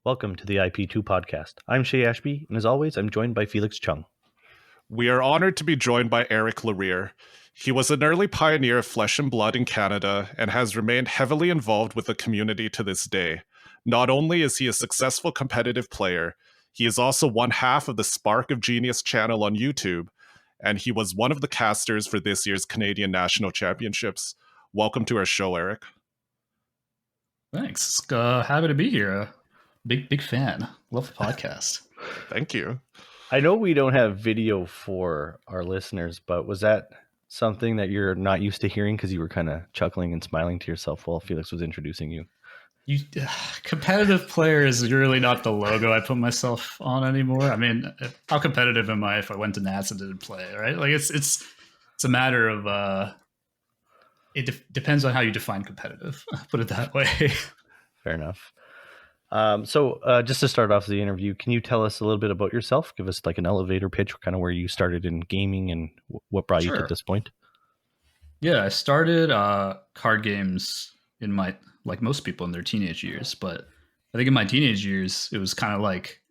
Welcome to the IP2 podcast. I'm Shea Ashby, and as always, I'm joined by Felix Chung. We are honored to be joined by Eric Lerer. He was an early pioneer of Flesh and Blood in Canada and has remained heavily involved with the community to this day. Not only is he a successful competitive player, he is also one half of the Spark of Genius channel on YouTube, and he was one of the casters for this year's Canadian National Championships. Welcome to our show, Eric. Thanks. Happy to be here. Big fan. Love the podcast. Thank you. I know we don't have video for our listeners, but was that something that you're not used to hearing because you were kind of chuckling and smiling to yourself while Felix was introducing you? Competitive player is really not the logo I put myself on anymore. I mean, how competitive am I if I went to Nats and didn't play, right? Like it's a matter of it depends on how you define competitive. Put it that way. Fair enough. So just to start off the interview, can you tell us a little bit about yourself? Give us like an elevator pitch, kind of where you started in gaming and what brought you to this point. Yeah, I started card games in my, like most people in their teenage years, but I think in my teenage years, it was kind of like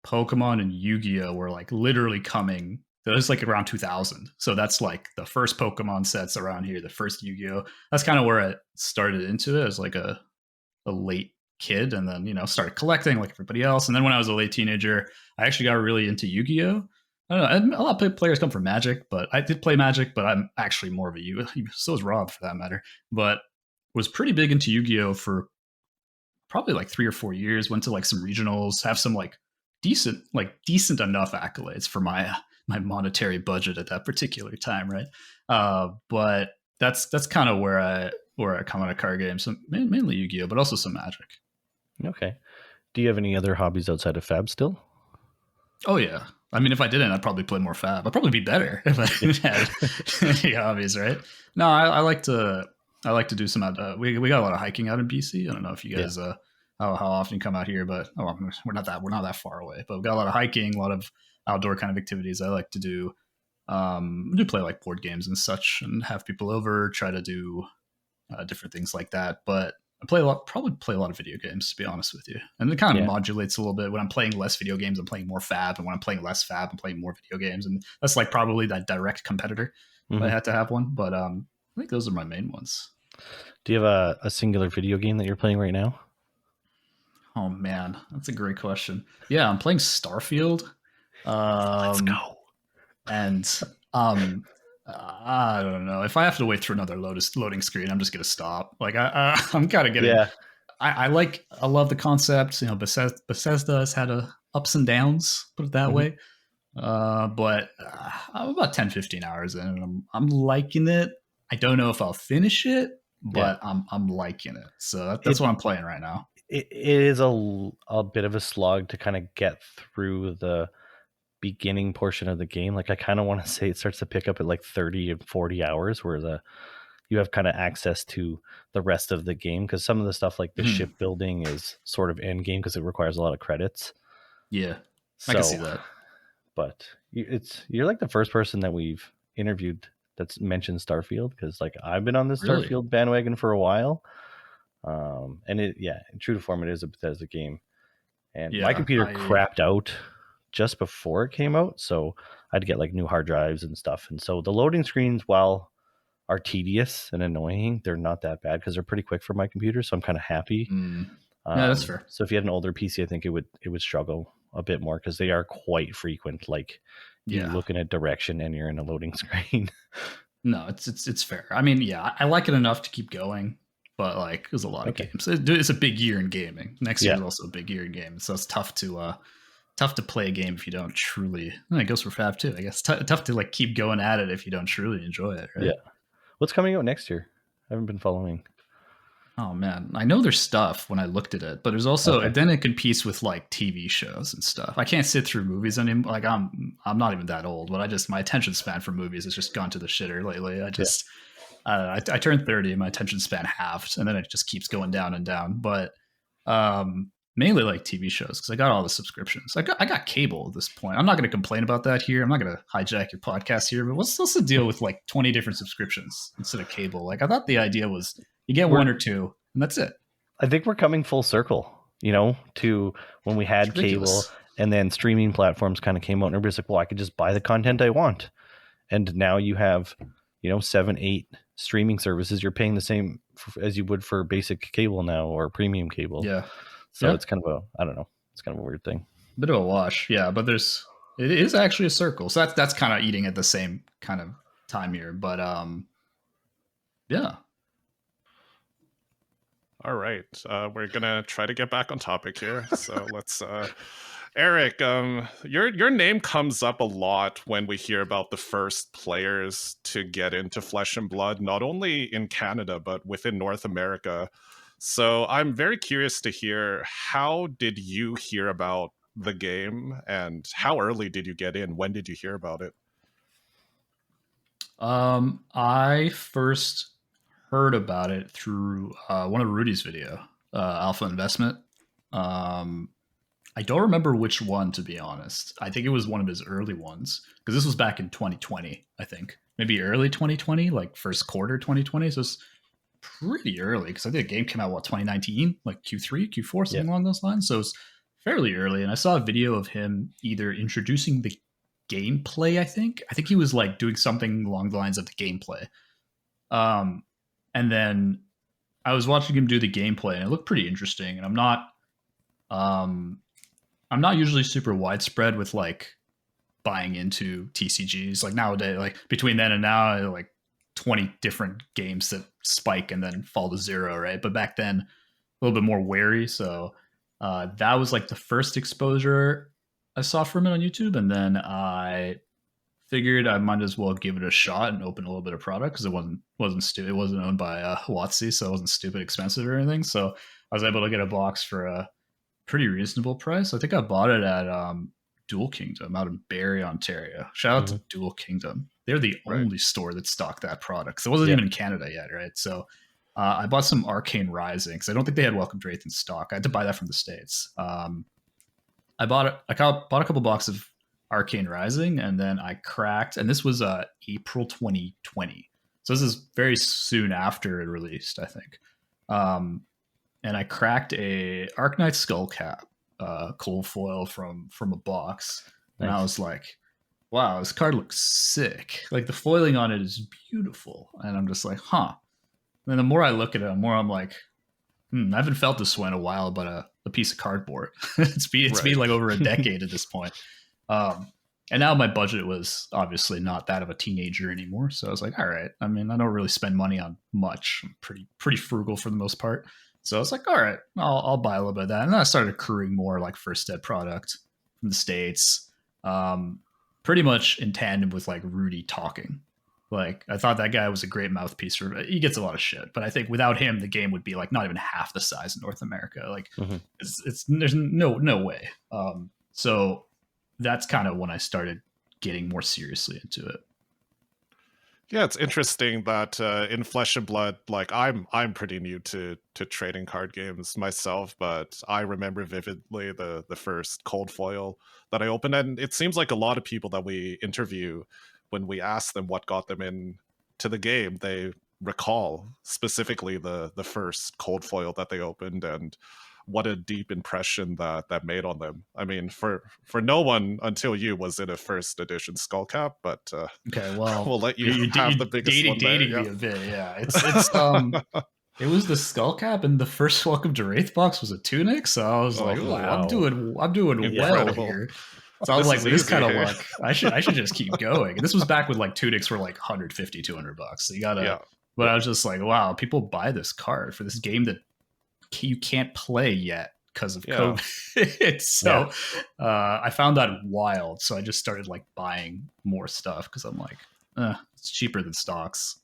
Pokemon and Yu-Gi-Oh were like literally coming. That was like around 2000. So that's like the first Pokemon sets around here, the first Yu-Gi-Oh. That's kind of where I started into it as like a late kid, and then started collecting like everybody else. And then when I was a late teenager, I actually got really into Yu-Gi-Oh. I don't know, a lot of players come from Magic, but I did play Magic, but I'm actually more of a so is Rob for that matter, but was pretty big into Yu-Gi-Oh for probably like 3 or 4 years. Went to like some regionals, have some like decent enough accolades for my monetary budget at that particular time, right? But that's kind of where I come out of card games, so mainly Yu-Gi-Oh, but also some Magic. Okay. Do you have any other hobbies outside of FAB still? Oh yeah. I mean, if I didn't, I'd probably play more FAB. I'd probably be better if I didn't have any hobbies, right? No, I like to do some. We got a lot of hiking out in BC. I don't know if you guys how often you come out here, but we're not that far away. But we've got a lot of hiking, a lot of outdoor kind of activities I like to do. I do play like board games and such, and have people over. Try to do different things like that, but I probably play a lot of video games, to be honest with you. And it kind of modulates a little bit. When I'm playing less video games, I'm playing more FAB. And when I'm playing less FAB, I'm playing more video games. And that's like probably that direct competitor if I had to have one. But I think those are my main ones. Do you have a singular video game that you're playing right now? Oh, man. That's a great question. Yeah, I'm playing Starfield. Let's go. And I don't know. If I have to wait through another loading screen, I'm just gonna stop. Like I'm kind of getting. Yeah. I love the concept. Bethesda has had ups and downs, put it that way. But I'm about 10-15 hours in, and I'm liking it. I don't know if I'll finish it, but I'm liking it. So that's what I'm playing right now. It is a bit of a slog to kind of get through the beginning portion of the game. Like I kind of want to say it starts to pick up at like 30 and 40 hours where you have kind of access to the rest of the game, because some of the stuff like the shipbuilding is sort of end game because it requires a lot of credits. I can see that. But you're like the first person that we've interviewed that's mentioned Starfield, because like I've been on the Starfield bandwagon for a while, and true to form, it is a Bethesda game, and my computer crapped out just before it came out, so I'd get like new hard drives and stuff. And so the loading screens, while are tedious and annoying, they're not that bad because they're pretty quick for my computer, so I'm kind of happy. Yeah, that's fair. So if you had an older PC, I think it would struggle a bit more because they are quite frequent. Like you're looking at direction and you're in a loading screen. No, it's fair. I mean, I like it enough to keep going, but like there's a lot of games. It's a big year in gaming. Next year is also a big year in gaming, so it's tough to play a game if you don't truly. It goes for FAB too, I guess. Tough to like keep going at it if you don't truly enjoy it, right? Yeah. What's coming out next year? I haven't been following. Oh man, I know there's stuff when I looked at it, but there's also then it competes with like TV shows and stuff. I can't sit through movies anymore. Like I'm not even that old, but my attention span for movies has just gone to the shitter lately. I turned 30 and my attention span halved, and then it just keeps going down and down. But mainly like TV shows, because I got all the subscriptions. I got cable at this point. I'm not going to complain about that here. I'm not going to hijack your podcast here, but what's the deal with like 20 different subscriptions instead of cable? Like I thought the idea was you get one or two and that's it. I think we're coming full circle. to when we had cable, and then streaming platforms kind of came out, and everybody's like, well, I could just buy the content I want. And now you have, 7, 8 streaming services. You're paying the same as you would for basic cable now, or premium cable. Yeah. So it's kind of I don't know. It's kind of a weird thing. Bit of a wash. Yeah. But it is actually a circle. So that's kind of eating at the same kind of time here. But yeah. All right. We're going to try to get back on topic here. So let's Eric, your name comes up a lot when we hear about the first players to get into Flesh and Blood, not only in Canada, but within North America. So I'm very curious to hear, how did you hear about the game, and how early did you get in? When did you hear about it? I first heard about it through one of Rudy's video, Alpha Investment. I don't remember which one, to be honest. I think it was one of his early ones, because this was back in 2020, I think. Maybe early 2020, like first quarter 2020. So it's pretty early, because I think the game came out, 2019? Like Q3, Q4, something along those lines. So it's fairly early. And I saw a video of him either introducing the gameplay, I think. I think he was like doing something along the lines of the gameplay. And then I was watching him do the gameplay, and it looked pretty interesting. And I'm not usually super widespread with like buying into TCGs. Like nowadays, like between then and now, like 20 different games that spike and then fall to zero, right? But back then, a little bit more wary. So that was like the first exposure I saw from it on YouTube. And then I figured I might as well give it a shot and open a little bit of product, because it wasn't stupid. It wasn't owned by WotC, so it wasn't stupid expensive or anything. So I was able to get a box for a pretty reasonable price. I think I bought it at Dual Kingdom out in Barrie, Ontario. Shout out to Dual Kingdom. They're the only store that stocked that product. So it wasn't even in Canada yet, right? So I bought some Arcane Rising, because I don't think they had Welcome to Wraith in stock. I had to buy that from the States. I bought a couple boxes of Arcane Rising, and then I cracked, and this was April 2020. So this is very soon after it released, I think. And I cracked a Arknight Skullcap cold foil from a box. And I was like, wow, this card looks sick. Like the foiling on it is beautiful. And I'm just like, huh. And then the more I look at it, the more I'm like, I haven't felt this way in a while, but a piece of cardboard. It's been like over a decade at this point. And now my budget was obviously not that of a teenager anymore. So I was like, all right. I mean, I don't really spend money on much. I'm pretty frugal for the most part. So I was like, all right, I'll buy a little bit of that. And then I started accruing more like First Ed product from the States, pretty much in tandem with like Rudy talking. Like I thought that guy was a great mouthpiece for it. He gets a lot of shit, but I think without him, the game would be like not even half the size in North America. Like it's there's no way. So that's kind of when I started getting more seriously into it. Yeah, it's interesting that in Flesh and Blood, like I'm pretty new to trading card games myself, but I remember vividly the first cold foil that I opened, and it seems like a lot of people that we interview, when we ask them what got them into the game, they recall specifically the first cold foil that they opened, and what a deep impression that made on them. I mean, for no one until you was in a first edition Skullcap, but okay, well, we'll let you have the biggest one there. Dating me a bit, yeah. It's it was the Skullcap, and the first Welcome to Wraith box was a Tunic, so I was like, wow. I'm doing well here. So I was like, with this kind of luck, I should just keep going. And this was back when like Tunics were like $150, $200. So you gotta. But I was just like, wow, people buy this card for this game that you can't play yet because of COVID. So I found that wild. So I just started like buying more stuff, because I'm like, it's cheaper than stocks.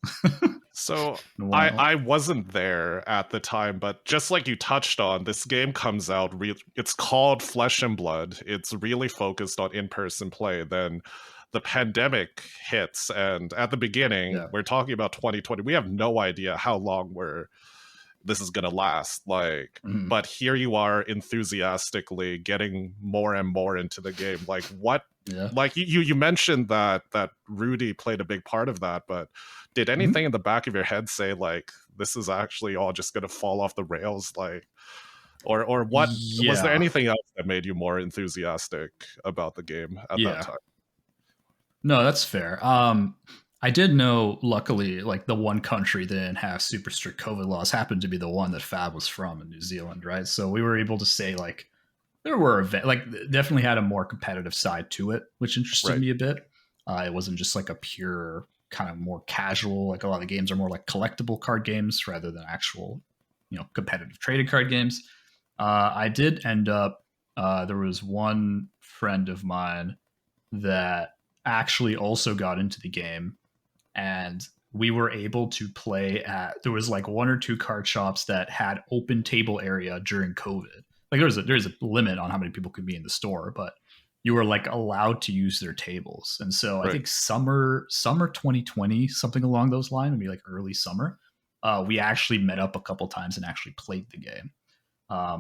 So I wasn't there at the time, but just like you touched on, this game comes out, it's called Flesh and Blood. It's really focused on in-person play. Then the pandemic hits, and at the beginning, we're talking about 2020. We have no idea how long this is gonna last, like, but here you are enthusiastically getting more and more into the game. Like what? Like you mentioned that Rudy played a big part of that, but did anything in the back of your head say like this is actually all just gonna fall off the rails? Like, Or what was there Yeah. anything else that made you more enthusiastic about the game at that time? No, that's fair. I did know, luckily, like the one country that didn't have super strict COVID laws happened to be the one that Fab was from in New Zealand, right? So we were able to say like there were definitely had a more competitive side to it, which interested me a bit. It wasn't just like a pure kind of more casual, like a lot of games are more like collectible card games rather than actual, competitive traded card games. I did end up, there was one friend of mine that actually also got into the game, and we were able to play at, there was like one or two card shops that had open table area during COVID. Like there's a limit on how many people could be in the store, but you were like allowed to use their tables. And so I think summer 2020, something along those lines, maybe like early summer, we actually met up a couple times and actually played the game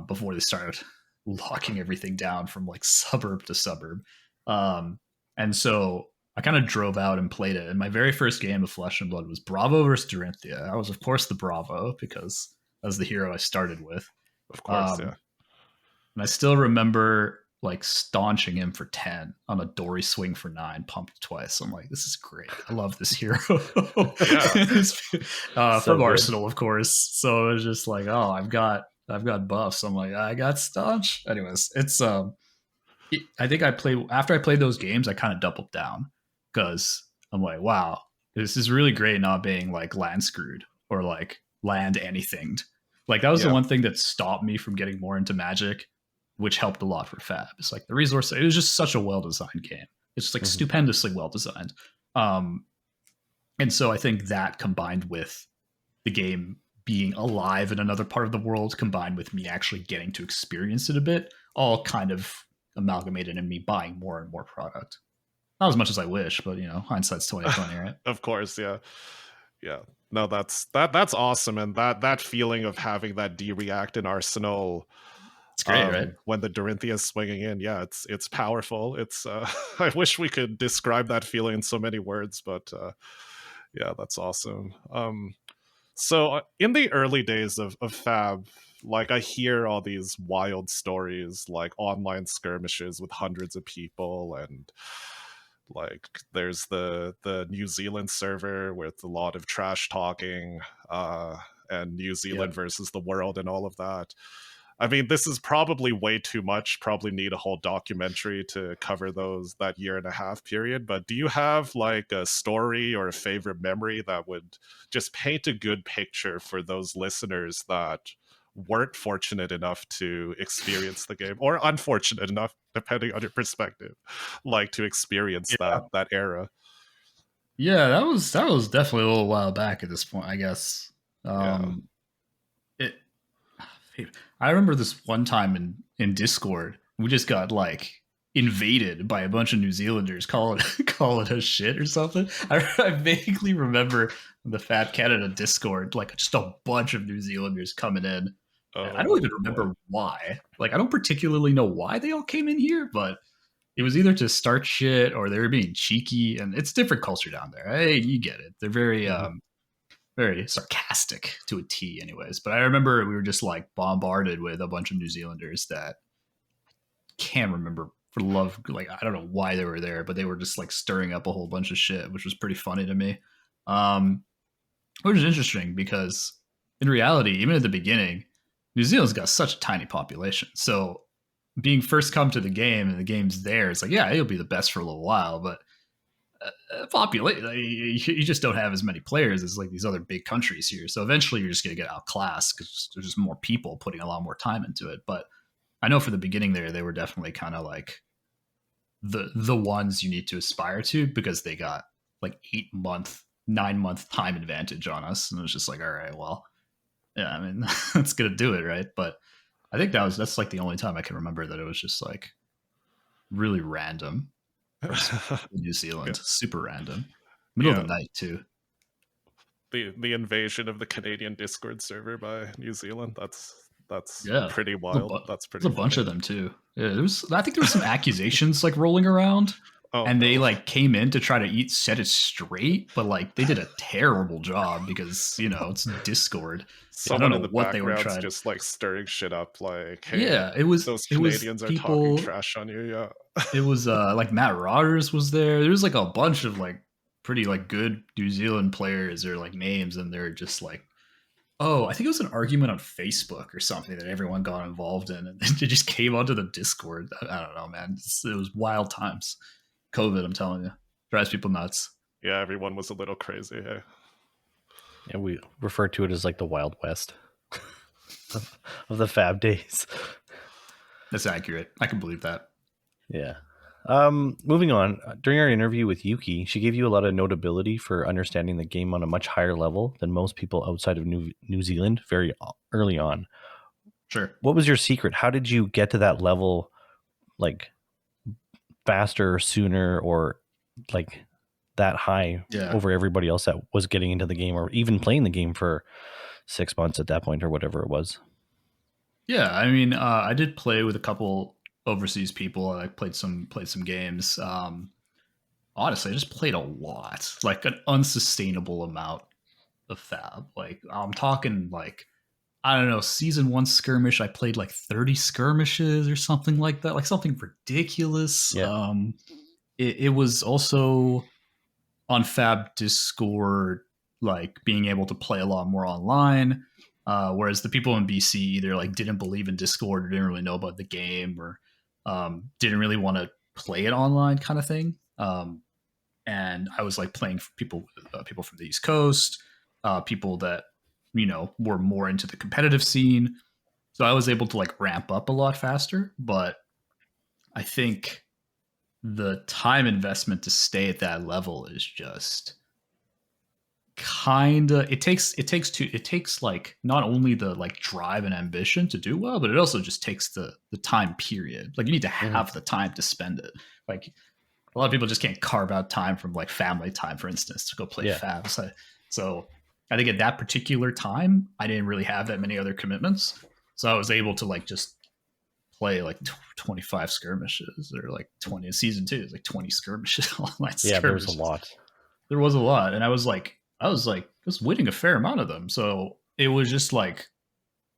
before they started locking everything down from like suburb to suburb. And so I kind of drove out and played it. And my very first game of Flesh and Blood was Bravo versus Dorinthia. I was, of course, the Bravo because that was the hero I started with. Of course, yeah. And I still remember like staunching him for 10 on a Dory swing for 9, pumped twice. I'm like, this is great. I love this hero. From Arsenal, of course. So it was just like, oh, I've got buffs. I'm like, I got staunch. Anyways, it's I think after I played those games, I kind of doubled down because I'm like, wow, this is really great not being like land screwed or like land anythinged. Like that was the one thing that stopped me from getting more into Magic, which helped a lot for Fab. It's like the resource, it was just such a well-designed game. It's just like stupendously well-designed. And so I think that combined with the game being alive in another part of the world, combined with me actually getting to experience it a bit, all kind of amalgamated in me buying more and more product. Not as much as I wish, but hindsight's 2020, right? Of course, yeah. No, that's awesome, and that feeling of having that D-React in Arsenal, it's great, right? When the Dorinthia is swinging in, it's powerful. It's I wish we could describe that feeling in so many words, but that's awesome. So in the early days of Fab, like I hear all these wild stories, like online skirmishes with hundreds of people, and like there's the New Zealand server with a lot of trash talking, and New Zealand versus the world and all of that. I mean, this is probably way too much, probably need a whole documentary to cover that year and a half period. But do you have like a story or a favorite memory that would just paint a good picture for those listeners that weren't fortunate enough to experience the game, or unfortunate enough, depending on your perspective, like to experience that era? Yeah, that was definitely a little while back at this point, I guess. I remember this one time in Discord, we just got like invaded by a bunch of New Zealanders calling us shit or something. I vaguely remember the Fat Canada Discord, like just a bunch of New Zealanders coming in. I don't even remember why. Like, I don't particularly know why they all came in here, but it was either to start shit or they were being cheeky, and it's different culture down there. Hey, you get it. They're very very sarcastic to a T anyways. But I remember we were just like bombarded with a bunch of New Zealanders that can't remember for love. Like, I don't know why they were there, but they were just like stirring up a whole bunch of shit, which was pretty funny to me. Which is interesting because in reality, even at the beginning, New Zealand's got such a tiny population. So being first come to the game and the game's there, it's like, yeah, it'll be the best for a little while, but you just don't have as many players as like these other big countries here. So eventually you're just going to get outclassed because there's just more people putting a lot more time into it. But I know for the beginning there, they were definitely kind of like the ones you need to aspire to because they got like 9-month time advantage on us. And it was just like, all right, well, yeah, I mean, that's going to do it. Right. But I think that's like the only time I can remember that it was just like really random. New Zealand, super random, middle of the night too. The invasion of the Canadian Discord server by New Zealand. That's pretty wild. That's pretty. There's a bunch of them too. Yeah, I think there was some accusations like rolling around. and they like came in to try to set it straight, but like they did a terrible job because it's Discord. Someone in the background's just like stirring shit up, like, hey, yeah, those Canadians are talking trash on you. Yeah, it was like Matt Rodgers was there. There was like a bunch of like pretty like good New Zealand players or like names, and they're just like, oh, I think it was an argument on Facebook or something that everyone got involved in, and it just came onto the Discord. I don't know, man. It was wild times. COVID, I'm telling you, drives people nuts. Yeah, everyone was a little crazy. Hey? Yeah, we refer to it as like the Wild West of the Fab days. That's accurate. I can believe that. Yeah. Moving on, during our interview with Yuki, she gave you a lot of notability for understanding the game on a much higher level than most people outside of New Zealand very early on. Sure. What was your secret? How did you get to that level, like faster, sooner, or like that high over everybody else that was getting into the game or even playing the game for 6 months at that point or whatever it was? Yeah, I mean, I did play with a couple overseas people. I played some games. Honestly, I just played a lot, like an unsustainable amount of Fab. Like I'm talking like, I don't know, season 1 skirmish, I played like 30 skirmishes or something like that, like something ridiculous. Yeah. It was also on Fab Discord, like being able to play a lot more online. Whereas the people in BC either like didn't believe in Discord or didn't really know about the game or didn't really want to play it online kind of thing. And I was like playing for people from the East Coast, people that were more into the competitive scene. So I was able to like ramp up a lot faster. But I think the time investment to stay at that level is just kind of it takes like not only the like drive and ambition to do well, but it also just takes the time period. Like you need to have the time to spend it. Like a lot of people just can't carve out time from like family time, for instance, to go play Fab. So I think at that particular time, I didn't really have that many other commitments. So I was able to like just play like 25 skirmishes or like 20. Season 2 is like 20 skirmishes. Yeah, there was a lot. There was a lot. And I was winning a fair amount of them. So it was just like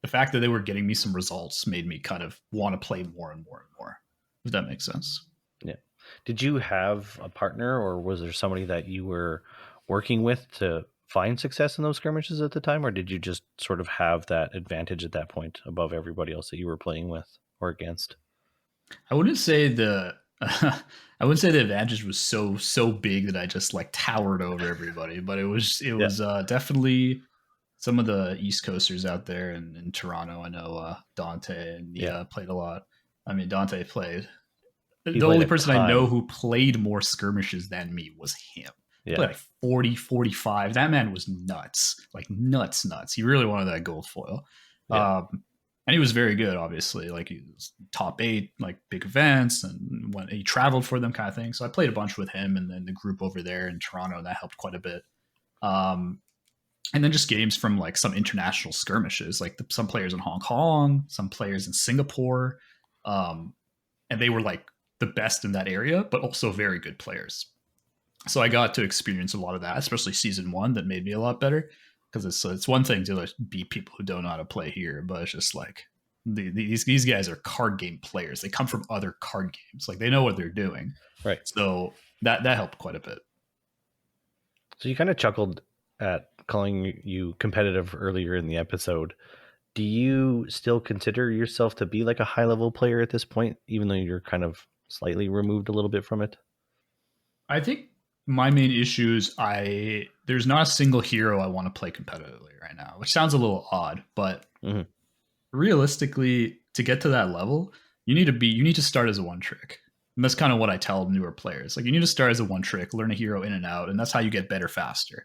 the fact that they were getting me some results made me kind of want to play more and more and more, if that makes sense. Yeah. Did you have a partner or was there somebody that you were working with to find success in those skirmishes at the time? Or did you just sort of have that advantage at that point above everybody else that you were playing with or against? I wouldn't say the advantage was so big that I just like towered over everybody, but it was definitely some of the East Coasters out there in Toronto. I know Dante and Nia played a lot. I mean, Dante played. The only person I know who played more skirmishes than me was him. He played like 40, 45. That man was nuts. Like nuts. He really wanted that gold foil. Yeah. And he was very good, obviously. Like he was top 8, like big events, and when he traveled for them, kind of thing. So I played a bunch with him and then the group over there in Toronto, and that helped quite a bit. And then just games from like some international skirmishes, like some players in Hong Kong, some players in Singapore, and they were like the best in that area, but also very good players. So I got to experience a lot of that, especially season 1. That made me a lot better. Because it's one thing to like beat people who don't know how to play here, but it's just like these guys are card game players. They come from other card games. Like they know what they're doing. Right. So that helped quite a bit. So you kind of chuckled at calling you competitive earlier in the episode. Do you still consider yourself to be like a high level player at this point, even though you're kind of slightly removed a little bit from it? I think my main issue is there's not a single hero I want to play competitively right now, which sounds a little odd, but realistically, to get to that level, you need to start as a one trick. And that's kind of what I tell newer players. Like you need to start as a one trick, learn a hero in and out, and that's how you get better faster.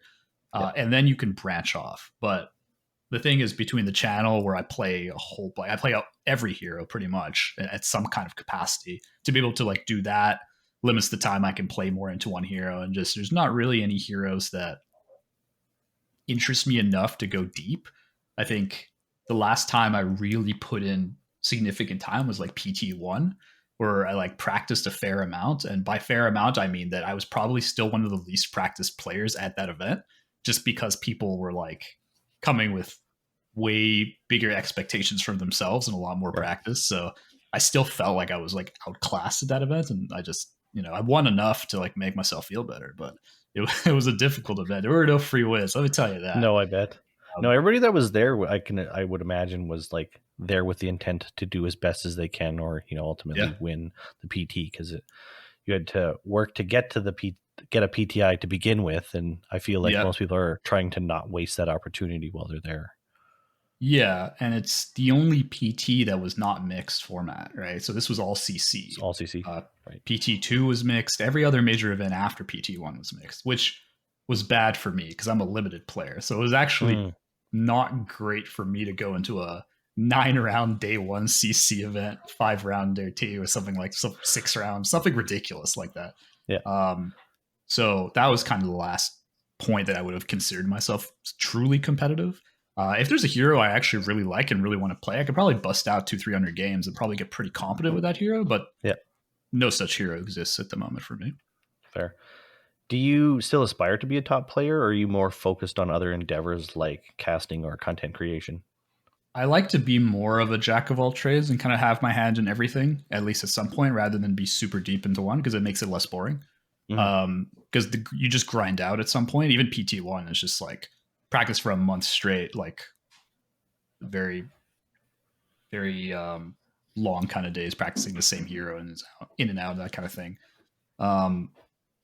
And then you can branch off. But the thing is, between the channel where I play I play out every hero pretty much at some kind of capacity, to be able to like do that limits the time I can play more into one hero. And just there's not really any heroes that interest me enough to go deep. I think the last time I really put in significant time was like PT1, where I like practiced a fair amount. And by fair amount, I mean that I was probably still one of the least practiced players at that event, just because people were like coming with way bigger expectations from themselves and a lot more practice. So I still felt like I was like outclassed at that event. And I just, I won enough to like make myself feel better, but it was a difficult event. There were no free wins. Let me tell you that. No, I bet. No, everybody that was there, I would imagine, was like there with the intent to do as best as they can, or ultimately win the PT, because you had to work to get to get a PTI to begin with, and I feel like most people are trying to not waste that opportunity while they're there. Yeah, and it's the only PT that was not mixed format, right? So this was all CC. It's all CC. Right. PT2 was mixed. Every other major event after PT1 was mixed, which was bad for me because I'm a limited player. So it was actually not great for me to go into a 9-round day 1 CC event, 5-round day 2, or something like 6 rounds, something ridiculous like that. Yeah. So that was kind of the last point that I would have considered myself truly competitive. If there's a hero I actually really like and really want to play, I could probably bust out 200-300 games and probably get pretty competent with that hero, but no such hero exists at the moment for me. Fair. Do you still aspire to be a top player, or are you more focused on other endeavors like casting or content creation? I like to be more of a jack of all trades and kind of have my hand in everything, at least at some point, rather than be super deep into one, because it makes it less boring. Because you just grind out at some point. Even PT1 is just like practice for a month straight, like very, very long kind of days practicing the same hero and in and out, that kind of thing.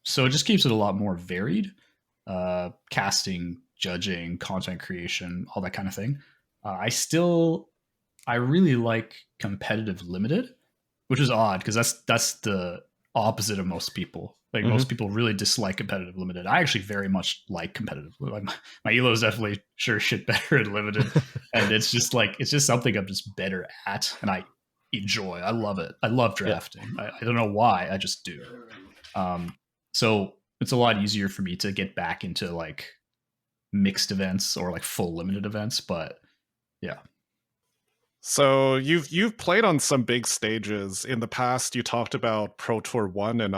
So it just keeps it a lot more varied. Casting, judging, content creation, all that kind of thing. I really like competitive limited, which is odd because that's the opposite of most people. Like most people really dislike competitive limited. I actually very much like competitive. Like my elo is definitely sure shit better at limited, and it's just something I'm just better at, and I enjoy. I love it. I love drafting. I don't know why. I just do. So it's a lot easier for me to get back into like mixed events or like full limited events, but yeah. So you've played on some big stages in the past. You talked about Pro Tour 1, and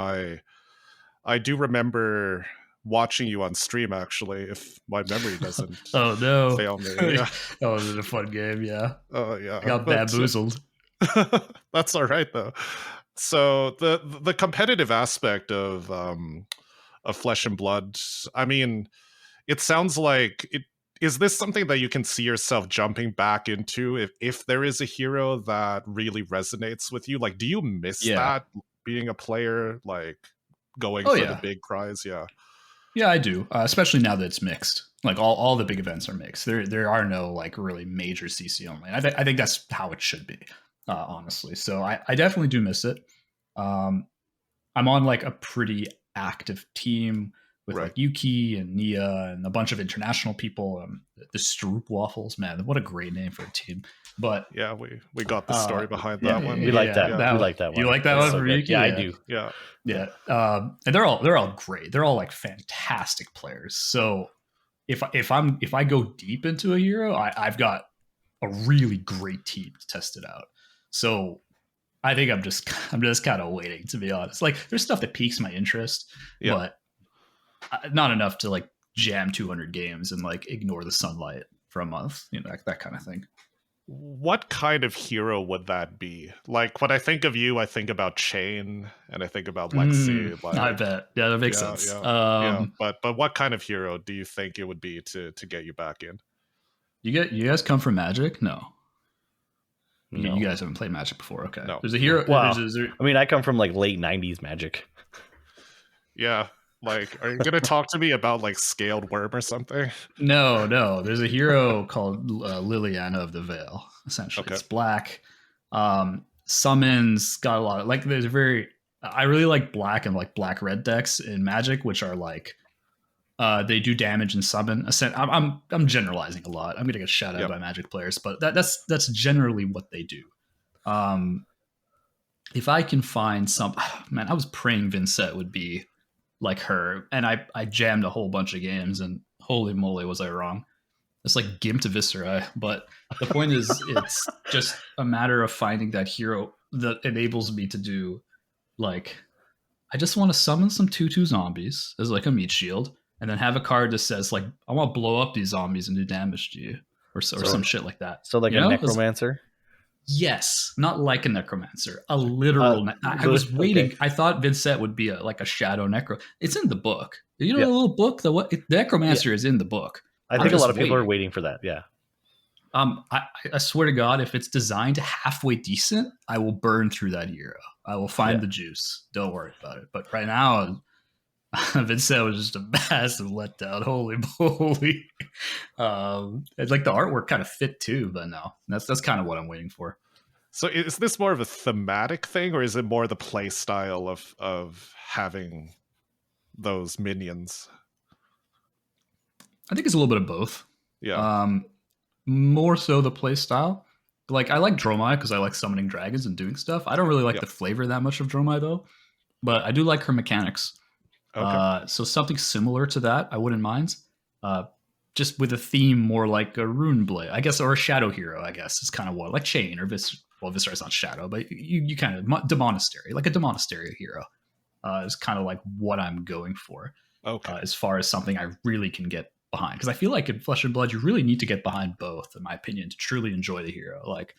I do remember watching you on stream, actually, if my memory doesn't oh no fail me. Yeah. That was a fun game. Yeah. Oh yeah. I got bamboozled. That's all right though. So the competitive aspect of Flesh and Blood, I mean, it sounds like it. Is this something that you can see yourself jumping back into if there is a hero that really resonates with you? Like, do you miss that being a player, like going for the big prize? Yeah. Yeah, I do. Especially now that it's mixed. Like all the big events are mixed. There are no like really major CC only. I think that's how it should be, honestly. So I definitely do miss it. I'm on like a pretty active team with like Yuki and Nia and a bunch of international people. The Stroop Waffles, man, what a great name for a team. But yeah, we got the story behind that one. We like that. We like that one. You like that one so for Yuki? Yeah, I do. Yeah. And they're all great. They're all like fantastic players. So if I go deep into a hero, I've got a really great team to test it out. So I think I'm just kind of waiting, to be honest. Like there's stuff that piques my interest, but not enough to like jam 200 games and like ignore the sunlight for a month, that kind of thing. What kind of hero would that be? Like when I think of you, I think about Chain and I think about Lexi. I bet. Yeah, that makes sense. But what kind of hero do you think it would be to get you back in? You guys come from Magic? No. You guys haven't played Magic before. Okay. No. There's a hero. Wow. I mean, I come from like late 90s Magic. Yeah. Like, are you going to talk to me about like Scaled Worm or something? No. There's a hero called Liliana of the Veil. Essentially, it's black. Summons got a lot of like. I really like black and like black-red decks in Magic, which are like they do damage and summon. I'm generalizing a lot. I'm gonna get shut out by Magic players, but that's generally what they do. If I can find I was praying Vincent would be like her, and I jammed a whole bunch of games, and holy moly was I wrong. It's like Gimp to Viscera, but the point is it's just a matter of finding that hero that enables me to do like I just want to summon some 2/2 zombies as like a meat shield, and then have a card that says like I want to blow up these zombies and do damage to you, or some shit like that. So like You a know? necromancer. Yes, not like a necromancer, a literal. I was waiting. Okay. I thought Vincent would be like a shadow necro. It's in the book. You know, Yeah. the little book. The necromancer is in the book. I think a lot of people are waiting for that. Yeah. I swear to God, if it's designed halfway decent, I will burn through that hero. I will find the juice. Don't worry about it. But right now, Vincent was just a massive letdown. Holy moly! It's like the artwork kind of fit too, but no, that's kind of what I'm waiting for. So is this more of a thematic thing, or is it more the play style of having those minions? I think it's a little bit of both. Yeah. More so the play style. Like I like Dromai because I like summoning dragons and doing stuff. I don't really like the flavor that much of Dromai though, but I do like her mechanics. Okay. So something similar to that, I wouldn't mind. Just with a theme more like a rune blade, I guess, or a shadow hero. I guess is kind of what like Chain or Viscer's not shadow, but you kind of Demonastery, like a Demonastery hero, is kind of like what I'm going for. Okay. As far as something I really can get behind, because I feel like in Flesh and Blood you really need to get behind both, in my opinion, to truly enjoy the hero. Like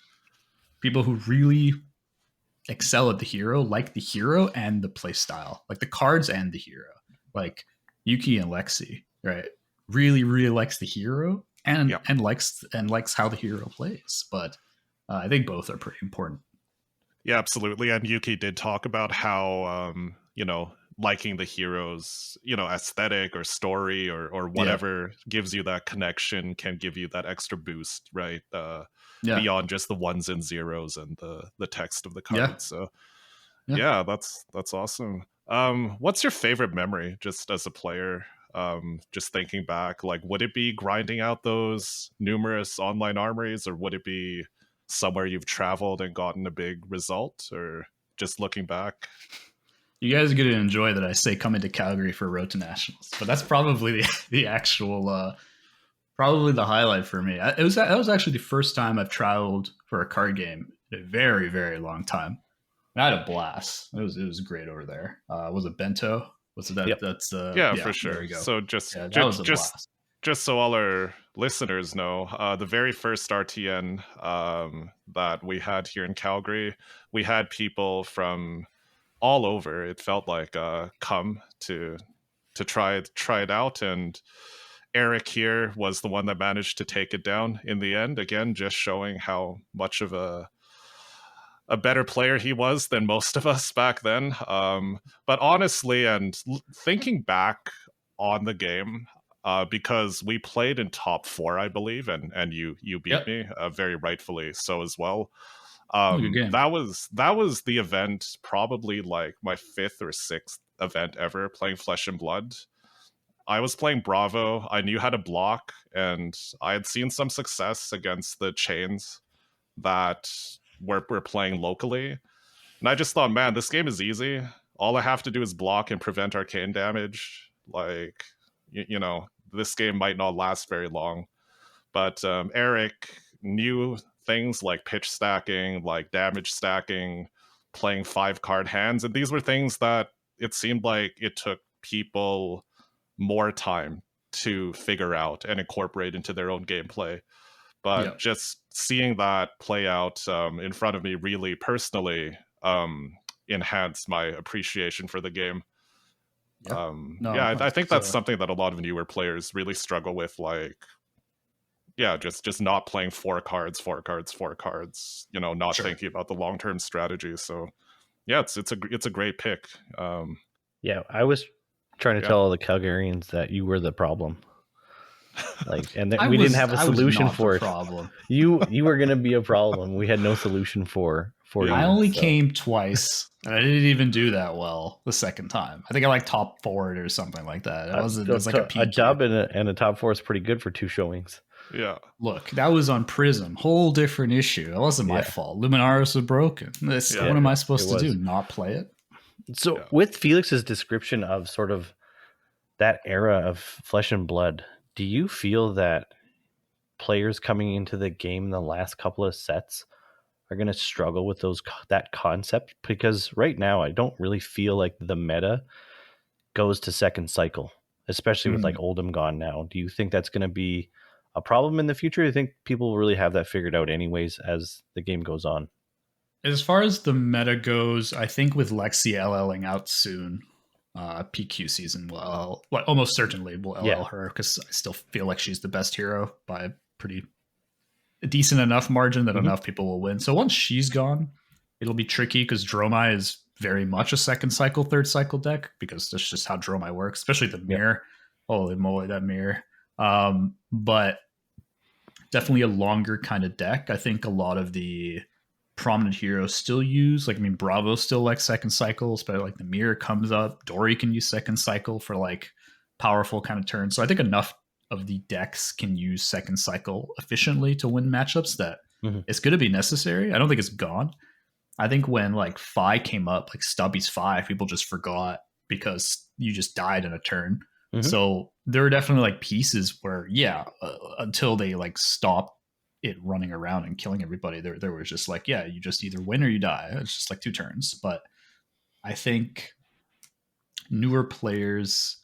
people who really excel at the hero like the hero and the play style, like the cards and the hero, like Yuki and Lexi, right? Really likes the hero and likes how the hero plays. But I think both are pretty important. Yeah, absolutely. And Yuki did talk about how liking the hero's aesthetic or story or whatever gives you that connection, can give you that extra boost, right? Beyond just the ones and zeros and the text of the card. So that's awesome. What's your favorite memory just as a player? Just thinking back, like, would it be grinding out those numerous online armories, or would it be somewhere you've traveled and gotten a big result, or just looking back? You guys are going to enjoy that I say come into Calgary for Road to Nationals, but that's probably the actual, probably the highlight for me. That was actually the first time I've traveled for a card game in a very, very long time. And I had a blast. It was great over there. Was it Bento? Was it that? Yep. That's for sure. There you go. So just was a blast. Just so all our listeners know, the very first RTN that we had here in Calgary, we had people from all over. It felt like come to try it out, and Eric here was the one that managed to take it down in the end. Again, just showing how much of a better player he was than most of us back then. But honestly, and thinking back on the game, because we played in top 4, I believe, and you beat me very rightfully so as well. That was the event, probably like my 5th or 6th event ever playing Flesh and Blood. I was playing Bravo. I knew how to block, and I had seen some success against the chains that we're playing locally. And I just thought, man, this game is easy. All I have to do is block and prevent arcane damage. Like, this game might not last very long. But Eric knew things like pitch stacking, like damage stacking, playing 5-card hands. And these were things that it seemed like it took people more time to figure out and incorporate into their own gameplay. But just seeing that play out in front of me really personally enhanced my appreciation for the game. I think that's something that a lot of newer players really struggle with, like, just not playing 4 cards, not thinking about the long-term strategy. So it's a great pick. I was trying to tell all the Calgarians that you were the problem. Like, and we didn't have a solution for it. Problem. You were going to be a problem. We had no solution for you. I only came twice, and I didn't even do that well the second time. I think I like top 4 or something like that. It was like a dub and a top 4 is pretty good for 2 showings. Yeah. Look, that was on Prism. Whole different issue. It wasn't my fault. Luminaris was broken. What am I supposed to do? Not play it? So with Felix's description of sort of that era of Flesh and Blood, do you feel that players coming into the game in the last couple of sets are going to struggle with that concept, because right now I don't really feel like the meta goes to second cycle, especially with like Oldham gone now. Do you think that's going to be a problem in the future? Do you think people will really have that figured out anyways as the game goes on? As far as the meta goes, I think with Lexi LLing out soon, PQ season will almost certainly will LL her, because I still feel like she's the best hero by a pretty decent enough margin that enough people will win. So once she's gone, it'll be tricky, because Dromai is very much a second cycle, third cycle deck, because that's just how Dromai works, especially the mirror. Holy moly, that mirror. But definitely a longer kind of deck. I think a lot of the prominent heroes still use, like, I mean, Bravo still like second cycles, but like the mirror comes up. Dory can use second cycle for like powerful kind of turns. So I think enough of the decks can use second cycle efficiently to win matchups that it's going to be necessary. I don't think it's gone. I think when like Phi came up, like Stubby's Phi, people just forgot because you just died in a turn. So there are definitely like pieces where, until they like stopped it running around and killing everybody, there was just like, you just either win or you die. It's just like 2 turns. But I think newer players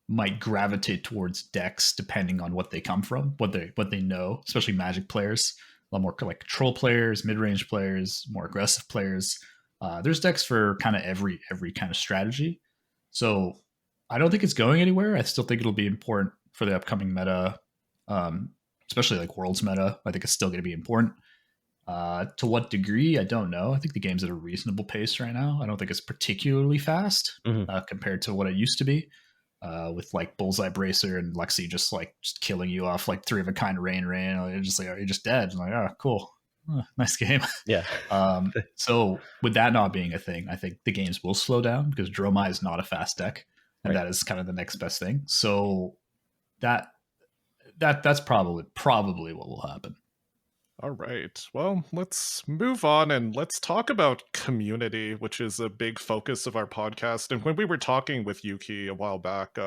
might gravitate towards decks depending on what they come from, what they know, especially Magic players. A lot more like control players, mid-range players, more aggressive players. There's decks for kind of every kind of strategy. So I don't think it's going anywhere. I still think it'll be important for the upcoming meta, especially like Worlds meta. I think it's still going to be important. To what degree, I don't know. I think the game's at a reasonable pace right now. I don't think it's particularly fast compared to what it used to be. With like Bullseye Bracer and Lexi just killing you off like 3 of a kind rain. You're just like, are you just dead? I'm like, oh, cool. Oh, nice game. Yeah. So with that not being a thing, I think the games will slow down, because Dromai is not a fast deck, and that is kind of the next best thing. So that's probably what will happen. All right. Well, let's move on and let's talk about community, which is a big focus of our podcast. And when we were talking with Yuki a while back,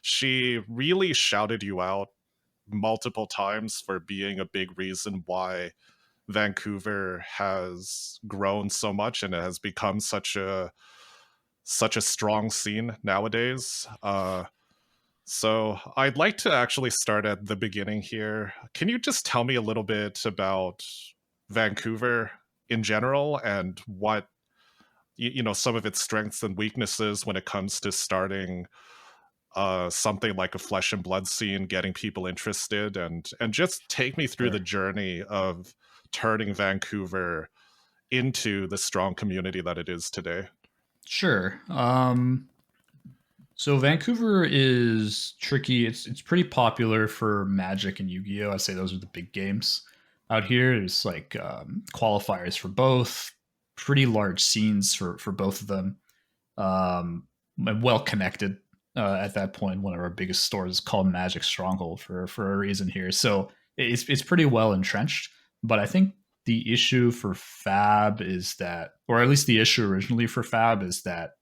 she really shouted you out multiple times for being a big reason why Vancouver has grown so much and it has become such a strong scene nowadays. So I'd like to actually start at the beginning here. Can you just tell me a little bit about Vancouver in general and what, some of its strengths and weaknesses when it comes to starting something like a flesh and blood scene, getting people interested, and just take me through the journey of turning Vancouver into the strong community that it is today? Sure. So Vancouver is tricky. It's pretty popular for Magic and Yu-Gi-Oh! I'd say those are the big games out here. There's like qualifiers for both, pretty large scenes for both of them. Well connected at that point. One of our biggest stores is called Magic Stronghold for a reason here. So it's pretty well entrenched. But I think the issue for FAB is that, or at least the issue originally for FAB is that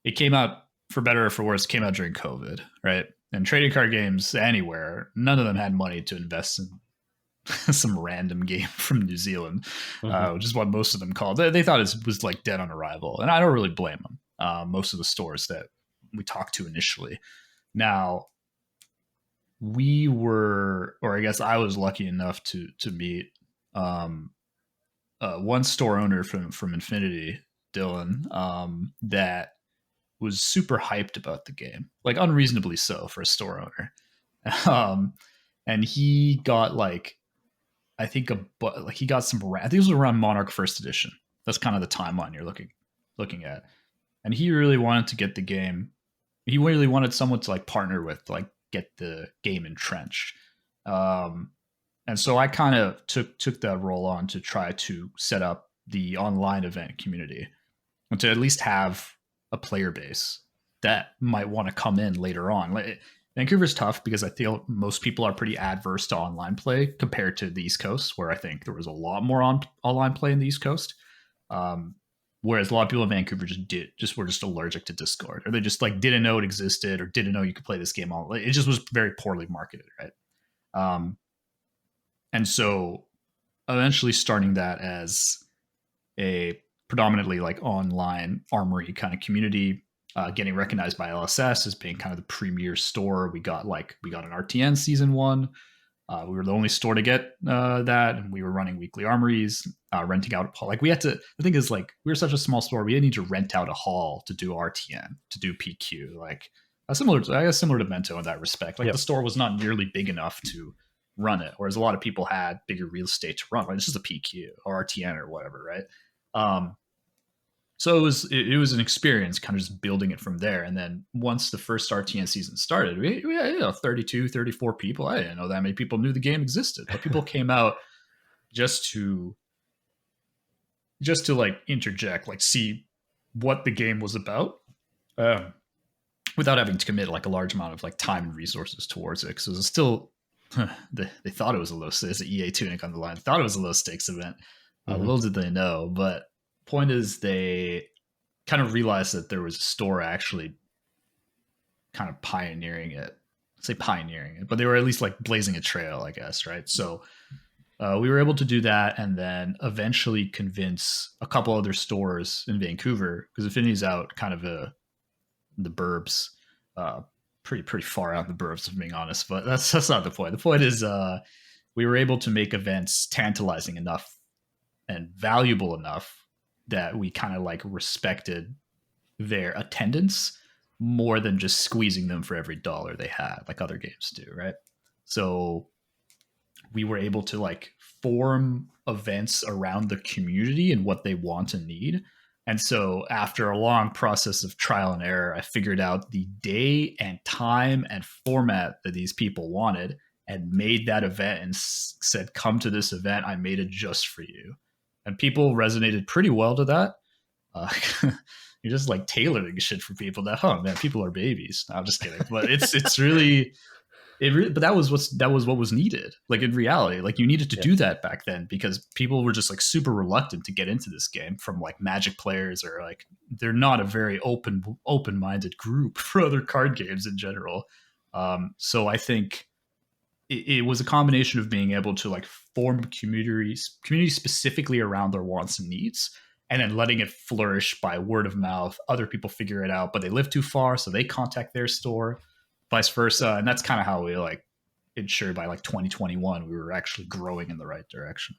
it came out, for better or for worse, came out during COVID, right? And trading card games anywhere, none of them had money to invest in some random game from New Zealand, which is what most of them called. They thought it was like dead on arrival, and I don't really blame them. Most of the stores that we talked to initially. Now, we were, or I guess I was lucky enough to meet one store owner from Infinity, Dylan, that was super hyped about the game, like unreasonably so for a store owner. And he got like, I think he got some, I think it was around Monarch First Edition. That's kind of the timeline you're looking at. And he really wanted to get the game. He really wanted someone to like partner with, to, like, get the game entrenched. And so I kind of took that role on to try to set up the online event community and to at least have a player base that might want to come in later on. Like, Vancouver's tough because I feel most people are pretty adverse to online play compared to the East Coast, where I think there was a lot more online play in the East Coast. Whereas a lot of people in Vancouver were just allergic to Discord, or they just like didn't know it existed, or didn't know you could play this game online. It just was very poorly marketed, right? And so eventually starting that as a predominantly like online armory kind of community, getting recognized by LSS as being kind of the premier store. We got an RTN season 1. We were the only store to get that, and we were running weekly armories, renting out a hall. Like we had to. The thing is, like we were such a small store, we didn't need to rent out a hall to do RTN, to do PQ. Like similar to Mento in that respect. Like the store was not nearly big enough to run it, whereas a lot of people had bigger real estate to run. Like this is a PQ or RTN or whatever, right? So it was an experience kind of just building it from there. And then once the first RTN season started, we had 32, 34 people. I didn't know that many people knew the game existed, but people came out just to like interject, like see what the game was about, without having to commit like a large amount of like time and resources towards it. Because it was still, they thought it was a low stakes, the EA tunic on the line, thought it was a low stakes event. Little did they know, but point is they kind of realized that there was a store actually kind of pioneering it. I'd say pioneering it, but they were at least like blazing a trail, I guess, right? So we were able to do that, and then eventually convince a couple other stores in Vancouver, because Affinity's out kind of the burbs, pretty far out in the burbs, if I'm being honest. But that's not the point. The point is we were able to make events tantalizing enough and valuable enough that we kind of like respected their attendance more than just squeezing them for every dollar they had, like other games do, right? So we were able to like form events around the community and what they want and need. And so after a long process of trial and error, I figured out the day and time and format that these people wanted and made that event and said, come to this event. I made it just for you. And people resonated pretty well to that. You're just like tailoring shit for people. That, oh man, people are babies. No, I'm just kidding. But it's really, but that was what was needed. Like in reality, like you needed to do that back then, because people were just like super reluctant to get into this game from like Magic players, or like they're not a very open-minded group for other card games in general. So I think it was a combination of being able to like form communities specifically around their wants and needs, and then letting it flourish by word of mouth. Other people figure it out, but they live too far, so they contact their store, vice versa. And that's kind of how we like ensured by like 2021 we were actually growing in the right direction.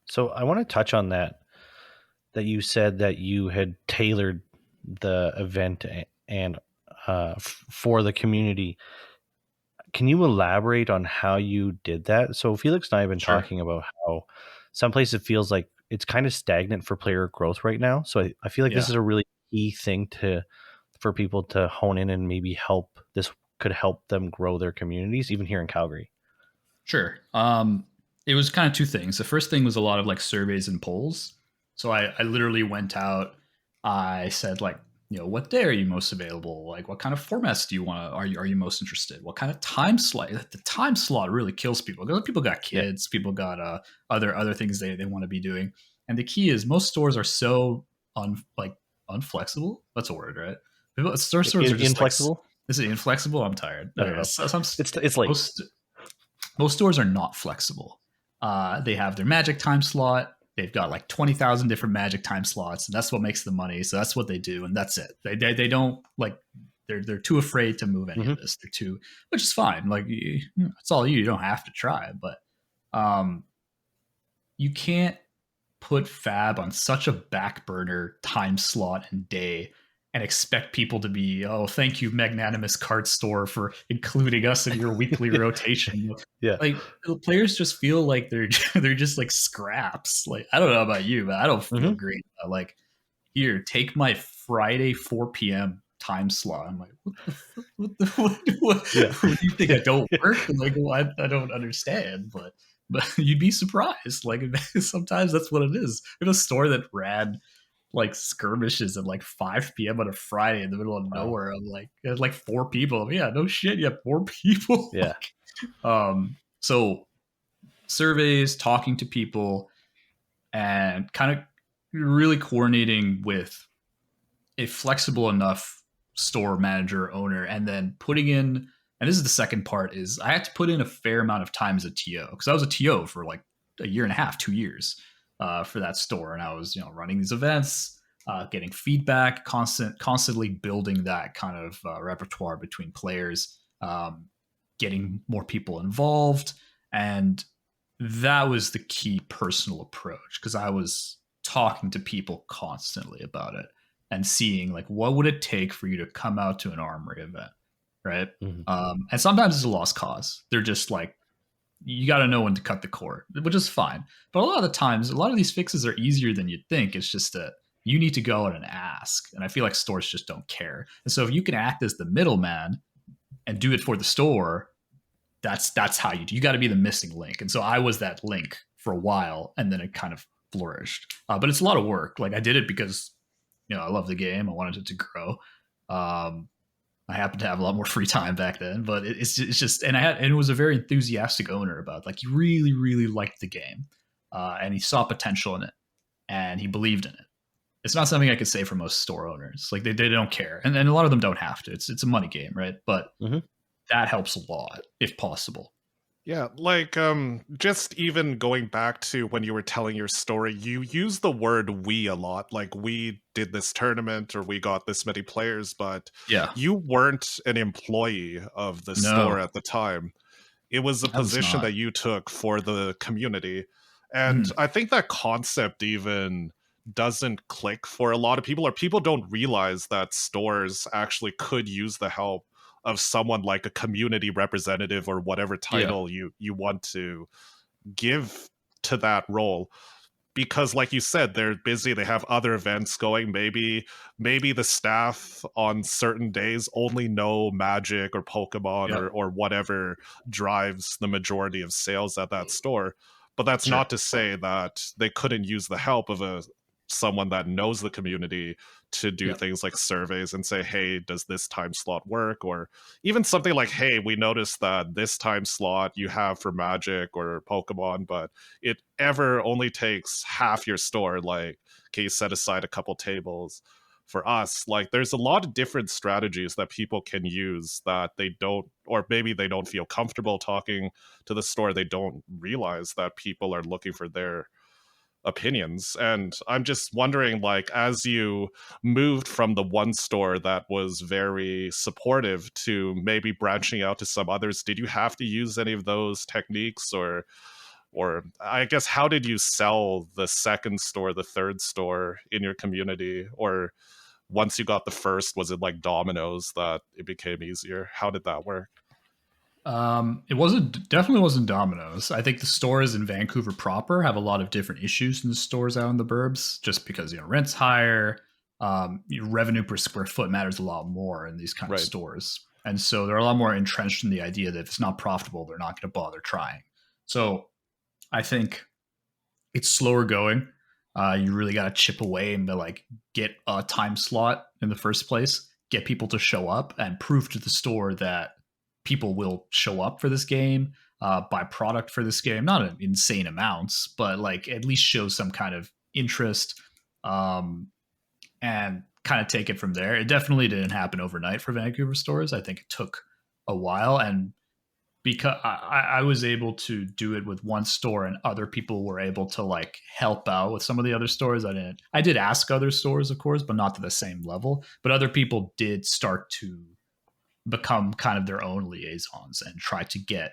So I want to touch on that you said that you had tailored the event and for the community. Can you elaborate on how you did that? So Felix and I have been talking about how some places it feels like it's kind of stagnant for player growth right now. So I feel like this is a really key thing for people to hone in and maybe help. This could help them grow their communities, even here in Calgary. Sure. It was kind of two things. The first thing was a lot of like surveys and polls. So I literally went out. I said like, what day are you most available? Like, what kind of formats do you want to, are you most interested? What kind of time slot? The time slot really kills people. People got kids, people got other things they want to be doing. And the key is most stores are so unflexible. That's a word, right? Stores are just inflexible. Like, is it inflexible? I'm tired. I don't know. It's like most stores are not flexible. They have their Magic time slot. They've got like 20,000 different Magic time slots, and that's what makes the money. So that's what they do, and that's it. They don't like they're too afraid to move any of this. They're too, which is fine. Like it's all you. You don't have to try, but you can't put FAB on such a back burner time slot and day and expect people to be, oh, thank you, magnanimous card store, for including us in your weekly rotation. Yeah, like the players just feel like they're just like scraps. Like I don't know about you, but I don't feel great. Like, here, take my Friday 4 p.m. time slot. I'm like, what do you think? I don't work? Like, well, I don't understand, but you'd be surprised. Like sometimes that's what it is. In a store that ran like skirmishes at like 5 p.m. on a Friday in the middle of nowhere. I'm like, there's like 4 people. Yeah, no shit. You have 4 people. Yeah. So surveys, talking to people, and kind of really coordinating with a flexible enough store manager, owner, and then putting in, and this is the second part, is I had to put in a fair amount of time as a TO, because I was a TO for like a year and a half, 2 years for that store, and I was running these events, getting feedback, constantly building that kind of repertoire between players, getting more people involved, and that was the key personal approach, because I was talking to people constantly about it and seeing like what would it take for you to come out to an armory event, right? And sometimes it's a lost cause. They're just like, you got to know when to cut the cord, which is fine. But a lot of the times, a lot of these fixes are easier than you'd think. It's just that you need to go out and ask. And I feel like stores just don't care. And so if you can act as the middleman and do it for the store, that's how you got to be the missing link. And so I was that link for a while, and then it kind of flourished. But it's a lot of work. Like I did it because, I love the game. I wanted it to grow. I happened to have a lot more free time back then, but it's just, and it was a very enthusiastic owner about, like, he really, really liked the game, and he saw potential in it, and he believed in it. It's not something I could say for most store owners. Like they don't care, and a lot of them don't have to. It's a money game, right? But that helps a lot if possible. Yeah, like just even going back to when you were telling your story, you use the word "we" a lot. Like, we did this tournament, or we got this many players, but you weren't an employee of the store at the time. It was a position that you took for the community. And I think that concept even doesn't click for a lot of people, or people don't realize that stores actually could use the help of someone like a community representative, or whatever title you want to give to that role. Because like you said, they're busy, they have other events going. Maybe the staff on certain days only know Magic or Pokemon or whatever drives the majority of sales at that store. But that's not to say that they couldn't use the help of someone that knows the community to do things like surveys and say, hey, does this time slot work? Or even something like, hey, we noticed that this time slot you have for Magic or Pokemon, but it ever only takes half your store. Like, can you set aside a couple tables for us? Like, there's a lot of different strategies that people can use that they don't, or maybe they don't feel comfortable talking to the store. They don't realize that people are looking for their opinions. And I'm just wondering, like, as you moved from the one store that was very supportive to maybe branching out to some others, did you have to use any of those techniques, or I guess, how did you sell the second store, the third store in your community? Or once you got the first, was it like dominoes that it became easier? How did that work? It definitely wasn't dominoes. I think the stores in Vancouver proper have a lot of different issues than the stores out in the burbs, just because rent's higher. Your revenue per square foot matters a lot more in these kind of stores, and so they're a lot more entrenched in the idea that if it's not profitable, they're not going to bother trying. So I think it's slower going. You really got to chip away and get a time slot in the first place, get people to show up, and prove to the store that people will show up for this game, buy product for this game, not in insane amounts, but at least show some kind of interest, and kind of take it from there. It definitely didn't happen overnight for Vancouver stores. I think it took a while, and because I was able to do it with one store, and other people were able to help out with some of the other stores. I did ask other stores, of course, but not to the same level. But other people did start to become kind of their own liaisons and try to get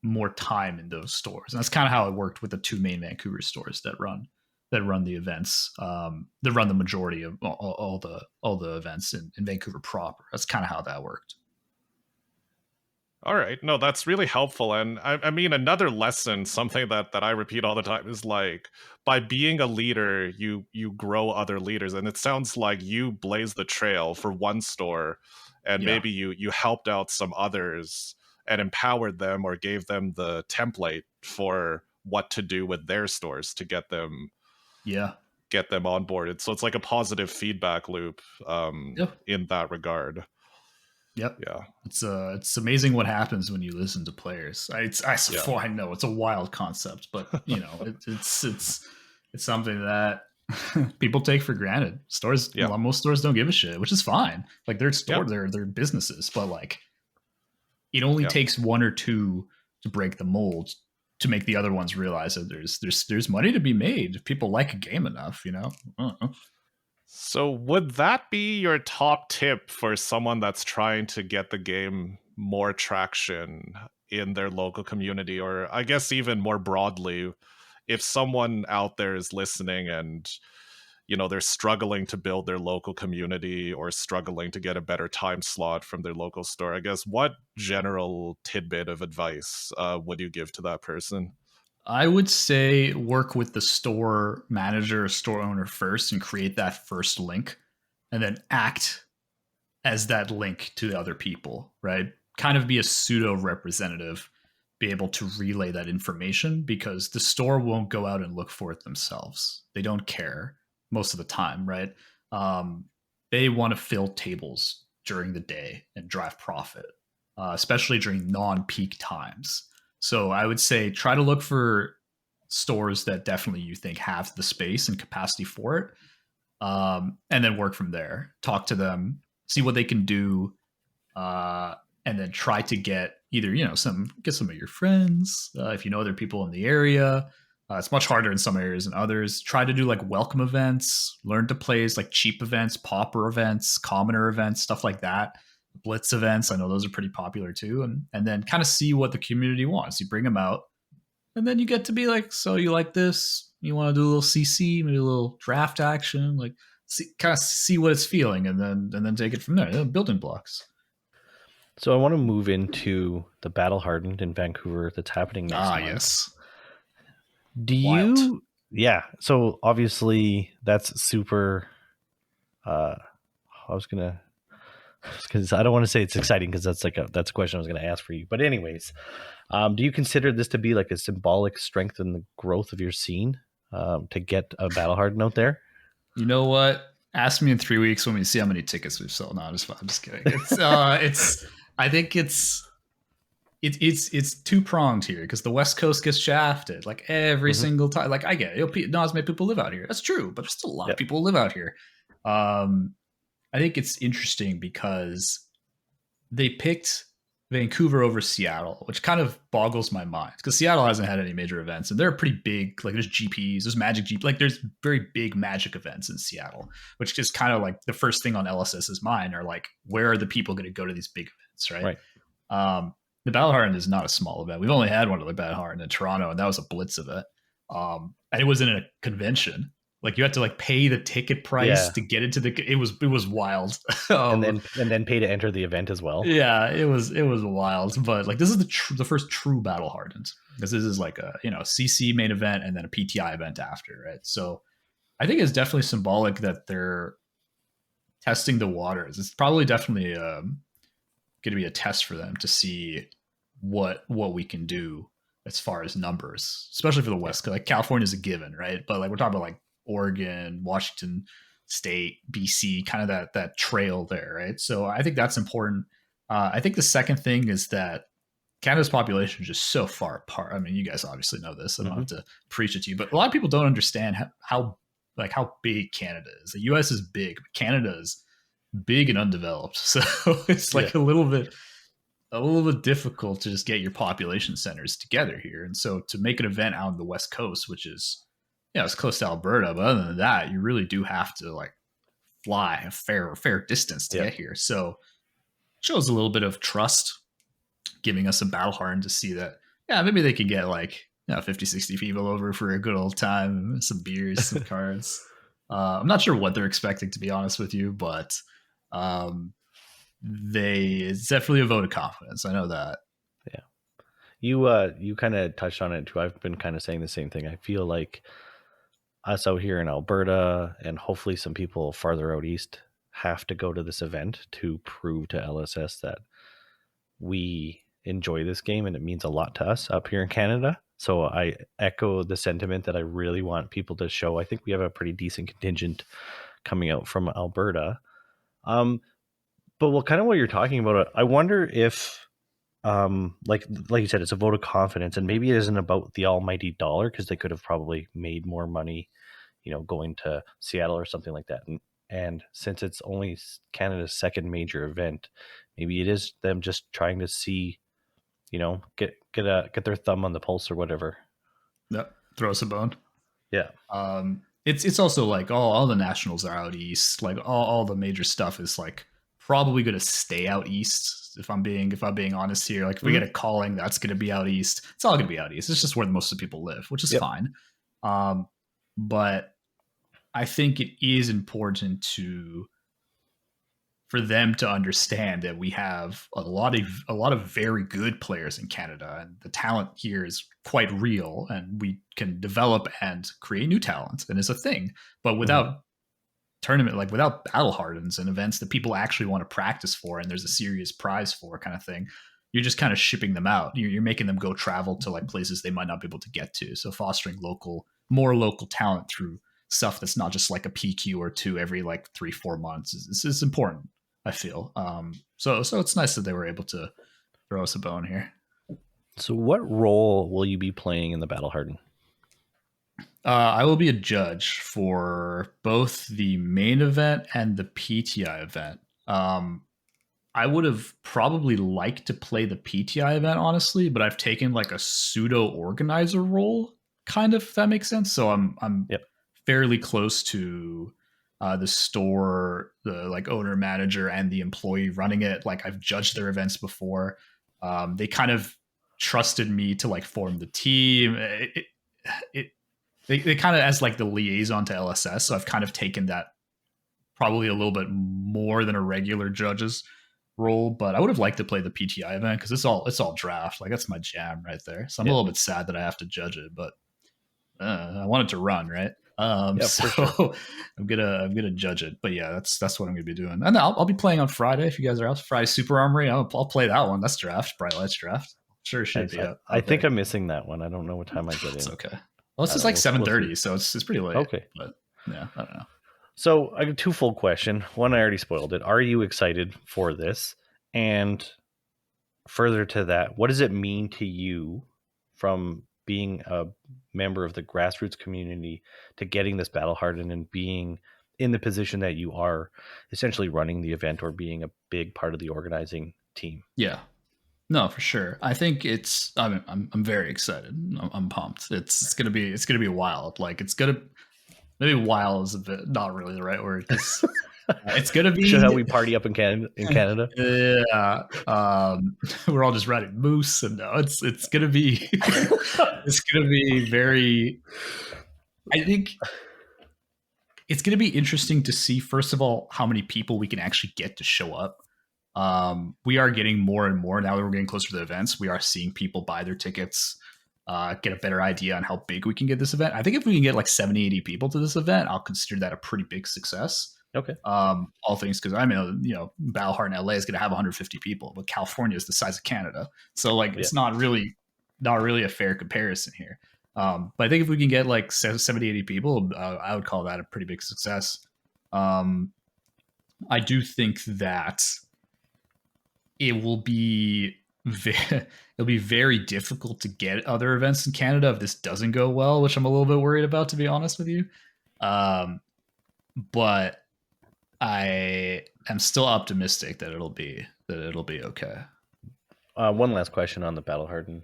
more time in those stores. And that's kind of how it worked with the two main Vancouver stores that run the events, that run the majority of all the events in Vancouver proper. That's kind of how that worked. All right. No, that's really helpful. And I mean, another lesson, something that I repeat all the time, is by being a leader, you grow other leaders. And it sounds like you blazed the trail for one store, and maybe you helped out some others and empowered them, or gave them the template for what to do with their stores to get them onboarded. So it's like a positive feedback loop in that regard. Yep. Yeah. It's amazing what happens when you listen to players. I know it's a wild concept, but it's something that people take for granted. Stores, most stores don't give a shit, which is fine. They're stores, they're businesses, but it only takes one or two to break the mold to make the other ones realize that there's money to be made if people like a game enough, you know. So would that be your top tip for someone that's trying to get the game more traction in their local community, or I guess even more broadly, if someone out there is listening and they're struggling to build their local community or struggling to get a better time slot from their local store, I guess what general tidbit of advice would you give to that person? I would say work with the store manager or store owner first and create that first link, and then act as that link to the other people, right? Kind of be a pseudo representative, be able to relay that information, because the store won't go out and look for it themselves. They don't care most of the time, right? They want to fill tables during the day and drive profit, especially during non-peak times. So I would say try to look for stores that definitely you think have the space and capacity for it, and then work from there. Talk to them, see what they can do, and then try to get either get some of your friends if you know other people in the area. It's much harder in some areas than others. Try to do like welcome events, learn to plays like cheap events, pauper events, commoner events, stuff like that. Blitz events, I know those are pretty popular too, and then kind of see what the community wants. You bring them out, and then you get to be like, so you like this? You want to do a little CC, maybe a little draft action, like kind of see what it's feeling, and then take it from there. Building blocks. So I want to move into the Battle Hardened in Vancouver that's happening next month. Yes. Do Wild. you? Yeah. So obviously that's super. I don't want to say it's exciting because that's a question I was going to ask for you. But anyways, do you consider this to be like a symbolic strength in the growth of your scene to get a Battle Hardened out there? You know what? Ask me in 3 weeks when we see how many tickets we've sold. No, I'm just kidding. I think it's two pronged here because the West Coast gets shafted like every single time. Like I get it, not as many people live out here. That's true, but there's still a lot of people who live out here. I think it's interesting because they picked Vancouver over Seattle, which kind of boggles my mind because Seattle hasn't had any major events, and they're pretty big. Like there's GPs, there's Magic GP, like there's very big Magic events in Seattle, which is kind of like the first thing on LSS's mind are like, where are the people going to go to these big events, right? The Battle Hardened is not a small event. We've only had one of the Battle Hardened in Toronto, and that was a Blitz event, and it was in a convention. Like you had to like pay the ticket price to get into it was wild. and then pay to enter the event as well. Yeah, it was wild. But like this is the first true Battle Hardened, because this is like a CC main event and then a PTI event after, right? So I think it's definitely symbolic that they're testing the waters. It's probably definitely going to be a test for them to see what we can do as far as numbers, especially for the West. Like California is a given, right? But like we're talking about like Oregon, Washington State, BC, kind of that trail there, right? So I think that's important. I think the second thing is that Canada's population is just so far apart. I mean, you guys obviously know this. I don't have to preach it to you, but a lot of people don't understand how big Canada is. The US is big, but Canada is big and undeveloped. So it's like a little bit difficult to just get your population centers together here. And so to make an event out on the West Coast, which is it's close to Alberta, but other than that, you really do have to like fly a fair distance to get here. So it shows a little bit of trust, giving us a Battle Hardened to see that, maybe they could get like 50, 60 people over for a good old time, some beers, some cards. I'm not sure what they're expecting, to be honest with you, but it's definitely a vote of confidence. I know that. Yeah. You kind of touched on it too. I've been kind of saying the same thing. I feel like us out here in Alberta and hopefully some people farther out east have to go to this event to prove to LSS that we enjoy this game and it means a lot to us up here in Canada. So I echo the sentiment that I really want people to show. I think we have a pretty decent contingent coming out from Alberta. But what you're talking about, I wonder if like you said, it's a vote of confidence, and maybe it isn't about the almighty dollar, because they could have probably made more money, going to Seattle or something like that. And since it's only Canada's second major event, maybe it is them just trying to see, get their thumb on the pulse or whatever. Yep. Throw us a bone. Yeah. It's also like all the nationals are out east. Like all the major stuff is like probably going to stay out east. If I'm being honest here, like if we get a calling, that's going to be out east. It's all going to be out east. It's just where most of the people live, which is fine. But I think it is important for them to understand that we have a lot of very good players in Canada, and the talent here is quite real, and we can develop and create new talent, and it's a thing. But without tournament, like without battle hardens and events that people actually want to practice for, and there's a serious prize for kind of thing, you're just kind of shipping them out. You're making them go travel to like places they might not be able to get to. So fostering more local talent through stuff that's not just like a PQ or two every like 3-4 months is important, I feel. So it's nice that they were able to throw us a bone here. So what role will you be playing in the Battle Harden? I will be a judge for both the main event and the PTI event. I would have probably liked to play the PTI event, honestly, but I've taken like a pseudo organizer role, kind of, if that makes sense. So I'm fairly close to the store, the like owner, manager, and the employee running it. Like I've judged their events before. They kind of trusted me to like form the team. They kind of as like the liaison to LSS. So I've kind of taken that probably a little bit more than a regular judge's role, but I would have liked to play the PTI event because it's all draft. Like that's my jam right there. So I'm a little bit sad that I have to judge it, but I want it to run, right? So sure. I'm gonna judge it. But yeah, that's what I'm gonna be doing. And I'll be playing on Friday if you guys are out. Friday Super Armory. I'll play that one. That's draft. Bright Lights draft. Sure should be. I think I'm missing that one. I don't know what time I get in. It's okay. Well, it's just like 7:30, so it's pretty late. Okay. But yeah, I don't know. So I got twofold question. One, I already spoiled it. Are you excited for this? And further to that, what does it mean to you from being a member of the grassroots community to getting this Battle Hardened and being in the position that you are, essentially running the event or being a big part of the organizing team? Yeah. No, for sure. I think I'm very excited. I'm pumped. It's gonna be wild. Like maybe wild is a bit not really the right word. It's gonna be show how we party up in Canada. Yeah. We're all just riding moose, and no, it's gonna be it's gonna be very. I think it's gonna be interesting to see, first of all, how many people we can actually get to show up. We are getting more and more now that we're getting closer to the events. We are seeing people buy their tickets, get a better idea on how big we can get this event. I think if we can get like 70, 80 people to this event, I'll consider that a pretty big success. Okay. All things, because I mean, Battle Hardened in LA is going to have 150 people, but California is the size of Canada, so like it's not really a fair comparison here. But I think if we can get like 70, 80 people, I would call that a pretty big success. I do think that it will be very difficult to get other events in Canada if this doesn't go well, which I'm a little bit worried about, to be honest with you. But I am still optimistic that it'll be okay. One last question on the Battle Hardened.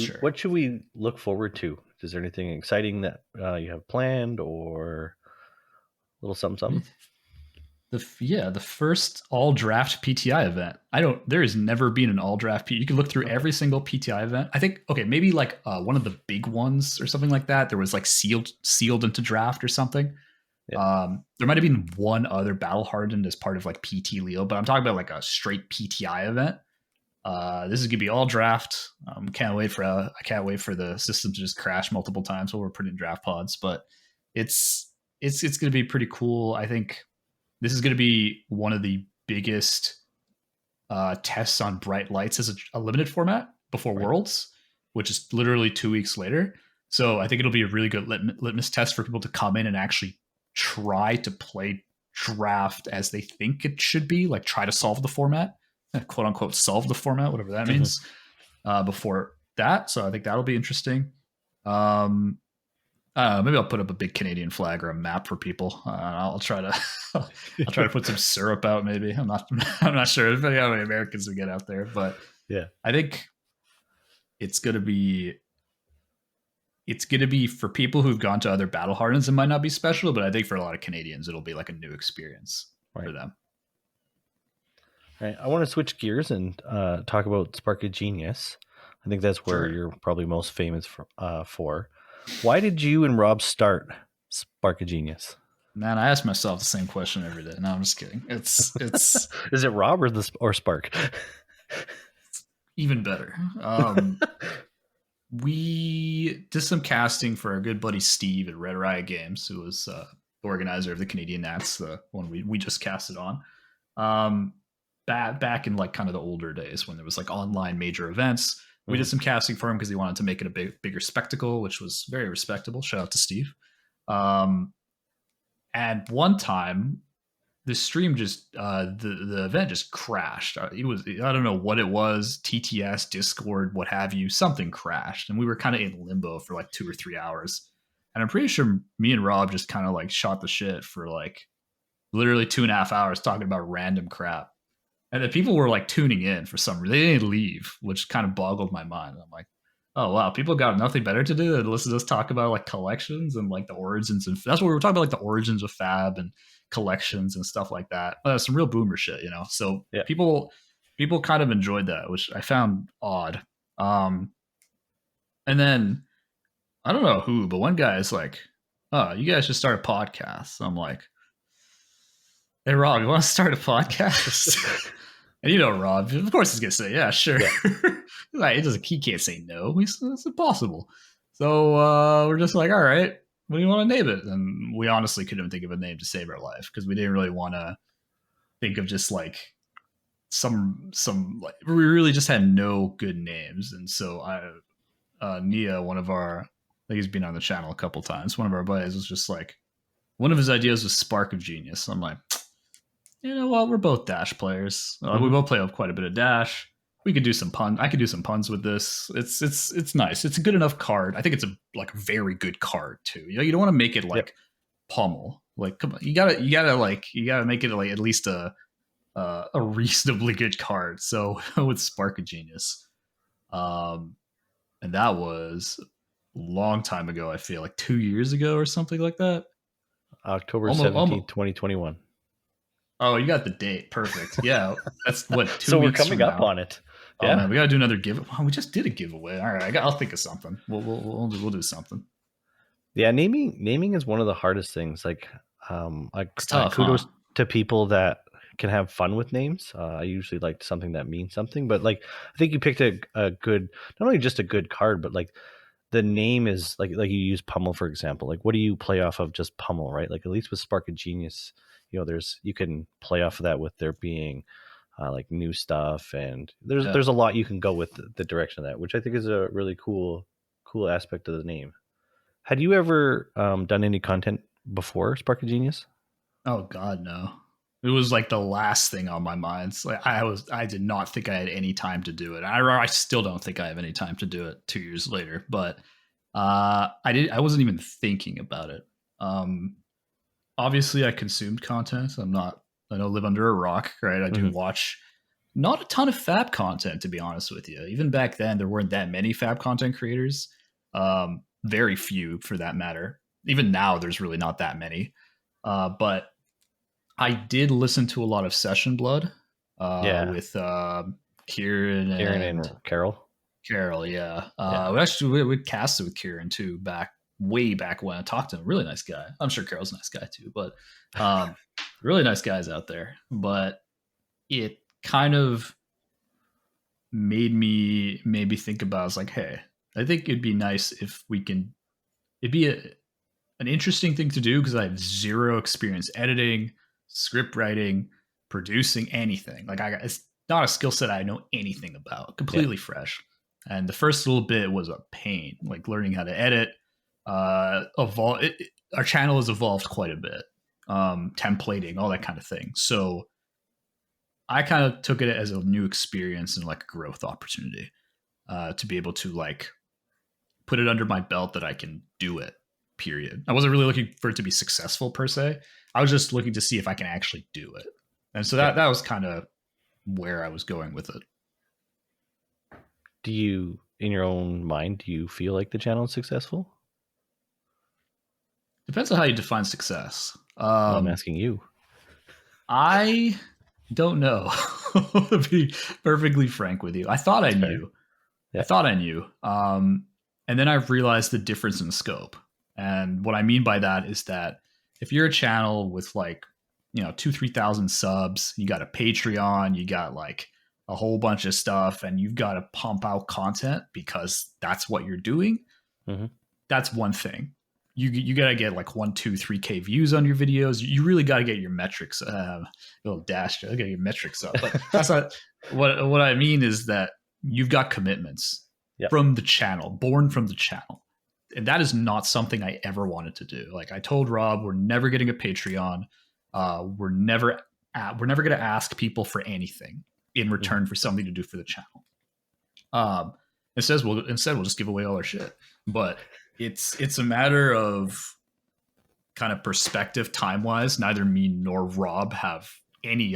Sure. What should we look forward to? Is there anything exciting that you have planned, or a little something? The first all draft PTI event. There has never been an all draft. You can look through every single PTI event. I think, maybe like one of the big ones or something like that. There was like sealed into draft or something. Yeah. There might have been one other Battle Hardened as part of like PT Leo, but I'm talking about like a straight PTI event. This is gonna be all draft. I can't wait for the system to just crash multiple times while we're putting in draft pods. But it's gonna be pretty cool. I think this is gonna be one of the biggest tests on bright lights as a limited format before Worlds, which is literally 2 weeks later. So I think it'll be a really good litmus test for people to come in and actually try to play draft as they think it should be, like try to solve the format, quote unquote solve the format, whatever that means, before that. So I think that'll be interesting. Maybe I'll put up a big Canadian flag or a map for people. I'll try to put some syrup out. Maybe I'm not sure how many Americans we get out there, but yeah, I think it's gonna be for people who've gone to other battle hardens, it might not be special, but I think for a lot of Canadians, it'll be like a new experience for them. Right. I want to switch gears and talk about Spark of Genius. I think that's where you're probably most famous for. Why did you and Rob start Spark of Genius? Man, I ask myself the same question every day. No, I'm just kidding. It's Is it Rob or Spark? Even better. We did some casting for our good buddy Steve at Red Riot Games, who was the organizer of the Canadian Nats, the one we just casted on. Back in like kind of the older days when there was like online major events, we did some casting for him because he wanted to make it a bigger spectacle, which was very respectable. Shout out to Steve. And one time, the stream just the event just crashed. It was, I don't know what it was, TTS, Discord, what have you. Something crashed, and we were kind of in limbo for like 2 or 3 hours. And I'm pretty sure me and Rob just kind of like shot the shit for like literally 2.5 hours talking about random crap. And then people were like tuning in for some reason. They didn't leave, which kind of boggled my mind. I'm like, oh wow, people got nothing better to do than listen to us talk about like collections and like the origins, and that's what we were talking about, like the origins of Fab and collections and stuff like that. Some real boomer shit, you know. So people kind of enjoyed that, which I found odd. And then I don't know who, but one guy is like, "Oh, you guys should start a podcast." So I'm like, "Hey Rob, you want to start a podcast?" And you know Rob, of course he's gonna say, "Yeah, sure." Yeah. Like, he can't say no. It's impossible. So we're just like, all right, what do you want to name it? And we honestly couldn't think of a name to save our life because we didn't really want to think of just like some like, we really just had no good names. And so Nia, one of our, I think he's been on the channel a couple times, one of our buddies was just like, one of his ideas was Spark of Genius. So I'm like, you know what, we're both Dash players. We both play quite a bit of Dash. We could do some puns. I could do some puns with this. It's nice. It's a good enough card. I think it's a like very good card too. You know, you don't want to make it like pummel. Like, come on, you gotta make it like at least a reasonably good card. So with Spark of Genius, and that was a long time ago. I feel like 2 years ago or something like that. October 17th, 2021. Oh, you got the date. Perfect. Yeah, that's what 2 weeks. So we're coming up on it. Oh man, we gotta do another giveaway. Oh, we just did a giveaway. All right, I'll think of something. We'll do something. Yeah, naming is one of the hardest things. Like, it's tough, kudos to people that can have fun with names. I usually like something that means something, but like I think you picked a good, not only just a good card, but like the name is like you use Pummel for example. Like, what do you play off of just Pummel, right? Like at least with Spark of Genius, you know, you can play off of that with there being like new stuff, and there's a lot you can go with the direction of that, which I think is a really cool aspect of the name. Had you ever done any content before Spark of Genius? Oh God, no. It was like the last thing on my mind. It's like I did not think I had any time to do it. I still don't think I have any time to do it 2 years later, but I wasn't even thinking about it. Obviously I consumed content. I don't live under a rock, right? I do watch not a ton of Fab content, to be honest with you. Even back then, there weren't that many Fab content creators. Very few, for that matter. Even now, there's really not that many. But I did listen to a lot of Session Blood with Kieran and Carol. Carol, yeah. We casted with Kieran too way back when I talked to him. Really nice guy. I'm sure Carol's a nice guy too, but really nice guys out there. But it kind of made me maybe think about, I was like, hey, I think it'd be nice if it'd be an interesting thing to do because I have zero experience editing, script writing, producing anything. Like it's not a skill set I know anything about, completely fresh. And the first little bit was a pain, like learning how to edit. Our channel has evolved quite a bit, templating, all that kind of thing. So I kind of took it as a new experience and like a growth opportunity to be able to like put it under my belt that I can do it, period. I wasn't really looking for it to be successful per se. I was just looking to see if I can actually do it. And so that was kind of where I was going with it. Do you in your own mind, do you feel like the channel is successful? Depends on how you define success. Well, I'm asking you. I don't know. To be perfectly frank with you, I thought I knew. Yeah. I thought I knew. And then I realized the difference in scope. And what I mean by that is that if you're a channel with like, 2,000-3,000 subs, you got a Patreon, you got like a whole bunch of stuff, and you've got to pump out content because that's what you're doing. Mm-hmm. That's one thing. You got to get like 1, 2, 3K views on your videos. You really got to get your metrics. Little dash, get your metrics up. But that's not what I mean is that you've got commitments from the channel, born from the channel. And that is not something I ever wanted to do. Like I told Rob, we're never getting a Patreon. We're never going to ask people for anything in return for something to do for the channel. Instead we'll just give away all our shit. But it's a matter of kind of perspective time wise. Neither me nor Rob have any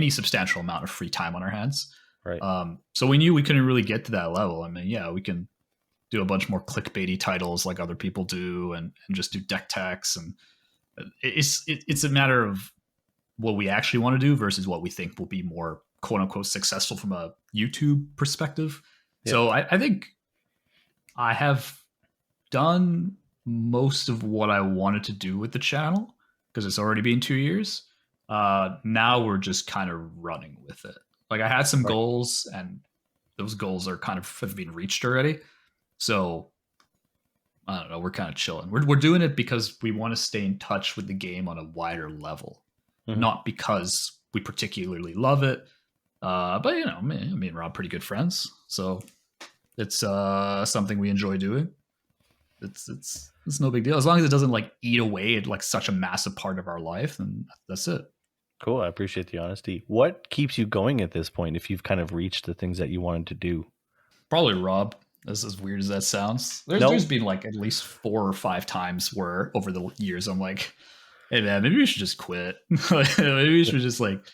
substantial amount of free time on our hands. Right. So we knew we couldn't really get to that level. I mean, yeah, we can do a bunch more clickbaity titles like other people do, and just do deck techs, and it's a matter of what we actually want to do versus what we think will be more quote unquote successful from a YouTube perspective. Yeah. So I think I have done most of what I wanted to do with the channel because it's already been 2 years. Now we're just kind of running with it. Like I had some goals, and those goals are kind of have been reached already. So I don't know. We're kind of chilling. We're doing it because we want to stay in touch with the game on a wider level, not because we particularly love it. But me and Rob, pretty good friends, so it's something we enjoy doing. It's no big deal as long as it doesn't like eat away at like such a massive part of our life, and that's it. Cool. I appreciate the honesty. What keeps you going at this point if you've kind of reached the things that you wanted to do? Probably Rob. As weird as that sounds. There's been like at least 4 or 5 times where over the years I'm like, hey man, maybe we should just quit. Maybe we should just like,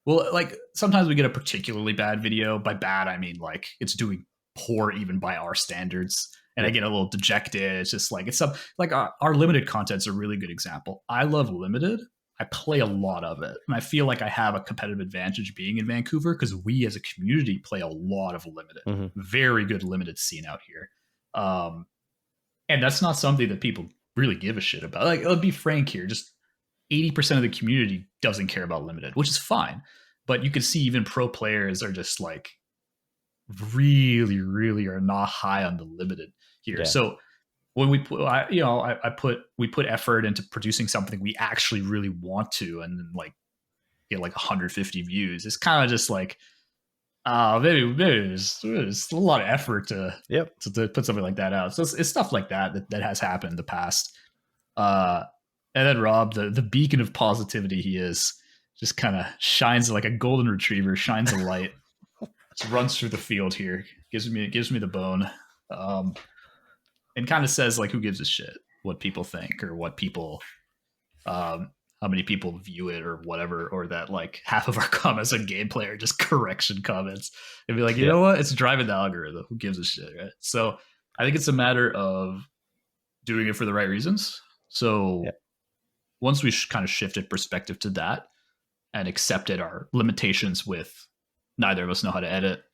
well, like sometimes we get a particularly bad video. By bad, I mean like it's doing poor even by our standards. And I get a little dejected. It's just like, it's like our limited content's a really good example. I love limited. I play a lot of it. And I feel like I have a competitive advantage being in Vancouver because we as a community play a lot of limited. Very good limited scene out here. And that's not something that people really give a shit about. Like, let's be frank here. Just 80% of the community doesn't care about limited, which is fine. But you can see even pro players are just like really, really are not high on the limited here. Yeah. So when we put, we put effort into producing something we actually really want to, and then like get like 150 views. It's kind of just like, maybe it's a lot of effort to put something like that out. So it's stuff like that has happened in the past. And then Rob, the beacon of positivity he is, just kind of shines like a golden retriever, shines a light, just runs through the field here, gives me the bone. And kind of says like, who gives a shit what people think or what people, how many people view it or whatever, or that like half of our comments on gameplay are just correction comments, and be like, you know what, it's driving the algorithm. Who gives a shit, right? So I think it's a matter of doing it for the right reasons. So once we kind of shifted perspective to that and accepted our limitations with neither of us know how to edit,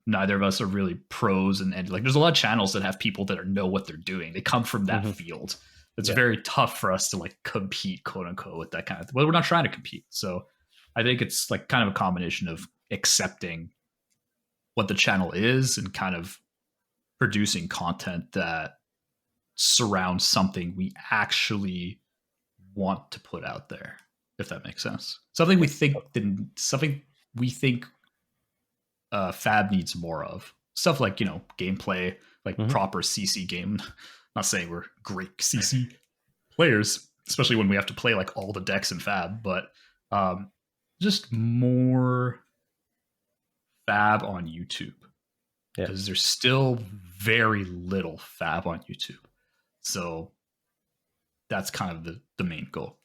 neither of us are really pros, and like there's a lot of channels that have people that know what they're doing. They come from that field. It's very tough for us to like compete, quote unquote, with that kind of thing. Well, we're not trying to compete. So I think it's like kind of a combination of accepting what the channel is and kind of producing content that surrounds something we actually want to put out there, if that makes sense. Something we think Fab needs more of. Stuff like, gameplay, like proper CC game. Not saying we're great CC players, especially when we have to play like all the decks in Fab, but just more Fab on YouTube. Because there's still very little Fab on YouTube. So that's kind of the main goal.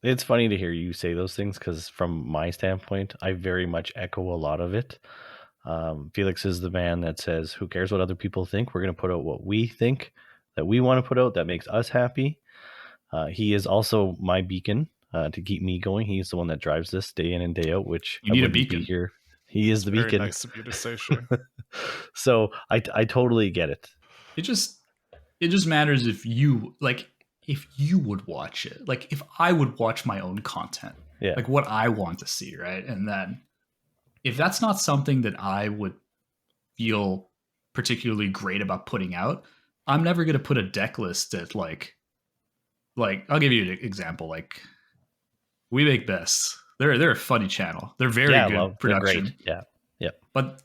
It's funny to hear you say those things because from my standpoint, I very much echo a lot of it. Felix is the man that says, who cares what other people think? We're going to put out what we think that we want to put out that makes us happy. He is also my beacon to keep me going. He's the one that drives this day in and day out, which You need a beacon here. He is the beacon. Very nice of you to say, Shea. So I totally get it. It just matters if you would watch it. Like if I would watch my own content, like what I want to see, right? And then if that's not something that I would feel particularly great about putting out, I'm never going to put a deck list that like I'll give you an example. Like We Make Best. They're a funny channel. They're very good production. Yeah. But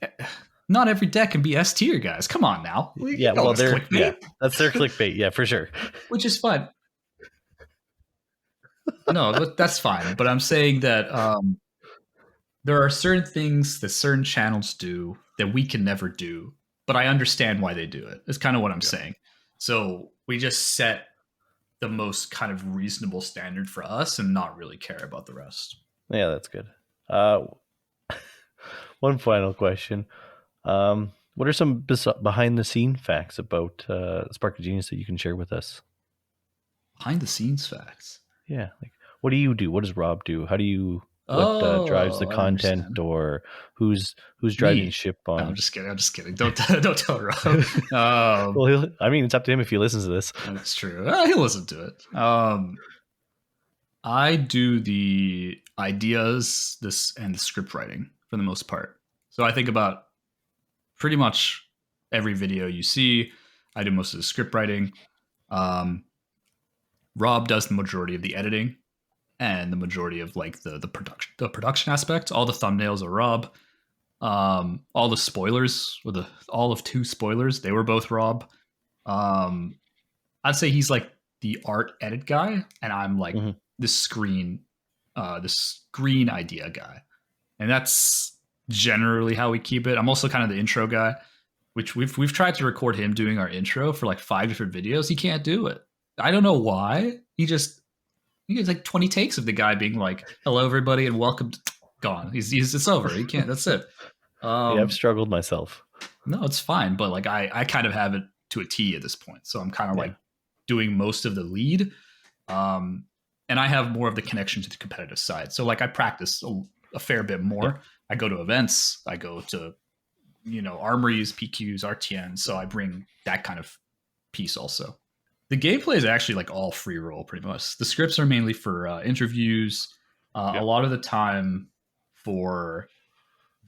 not every deck can be S tier, guys. Come on now. They're clickbait. Yeah, that's their clickbait. Yeah, for sure. Which is fine. No, that's fine. But I'm saying that there are certain things that certain channels do that we can never do. But I understand why they do it. It's kind of what I'm saying. So we just set the most kind of reasonable standard for us and not really care about the rest. Yeah, that's good. One final question. What are some behind the scene facts about Spark of Genius that you can share with us? Behind the scenes facts? Yeah. Like, what do you do? What does Rob do? How do you, what drives the content, or who's driving ship on? No, I'm just kidding. Don't tell Rob. Well, it's up to him if he listens to this. That's true. He'll listen to it. I do the ideas, and the script writing for the most part. So I think about pretty much every video you see. I do most of the script writing. Rob does the majority of the editing and the majority of like the production aspect. All the thumbnails are Rob. All the spoilers, or all of 2 spoilers, they were both Rob. I'd say he's like the art edit guy, and I'm like the screen idea guy, and that's generally how we keep it. I'm also kind of the intro guy, which we've tried to record him doing our intro for like 5 different videos. He can't do it. I don't know why. He gets like 20 takes of the guy being like, "Hello, everybody, and welcome." Gone. It's over. He can't. That's it. I've struggled myself. No, it's fine. But like I kind of have it to a T at this point. So I'm kind of like doing most of the lead. And I have more of the connection to the competitive side. So like I practice a fair bit more. Yeah. I go to events. I go to, armories, PQs, RTN. So I bring that kind of piece also. The gameplay is actually like all free roll pretty much. The scripts are mainly for interviews. A lot of the time for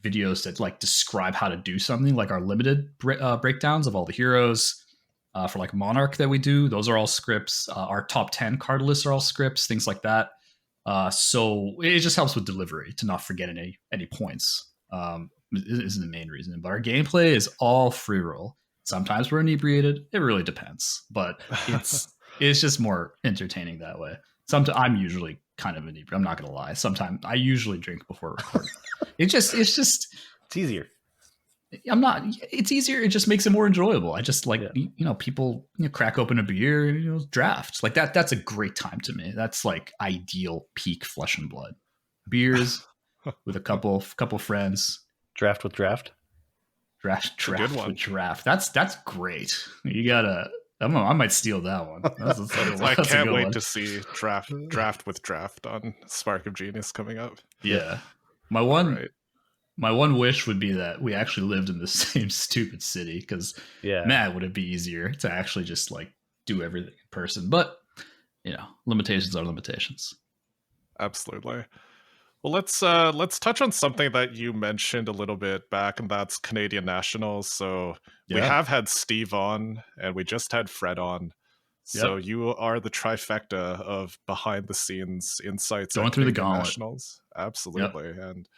videos that like describe how to do something, like our limited breakdowns of all the heroes. For like Monarch that we do, those are all scripts. Our top 10 card lists are all scripts, things like that. So it just helps with delivery to not forget any points. Isn't the main reason. But our gameplay is all free roll. Sometimes we're inebriated. It really depends, but it's just more entertaining that way. Sometimes I'm usually kind of inebriated. I'm not gonna lie. Sometimes I usually drink before recording. It's easier. I'm not. It's easier. It just makes it more enjoyable. I just like people crack open a beer, draft like that. That's a great time to me. That's like ideal peak Flesh and Blood beers with a couple friends. Draft with draft. Draft with draft. That's great. You gotta. I might steal that one. I can't wait to see draft with draft on Spark of Genius coming up. Yeah, my one wish would be that we actually lived in the same stupid city, because man, would it be easier to actually just like do everything in person. But limitations are limitations. Absolutely. Well, let's touch on something that you mentioned a little bit back, and that's Canadian Nationals. So we have had Steve on, and we just had Fred on. So you are the trifecta of behind the scenes insights going through the gauntlet. Nationals. Absolutely. And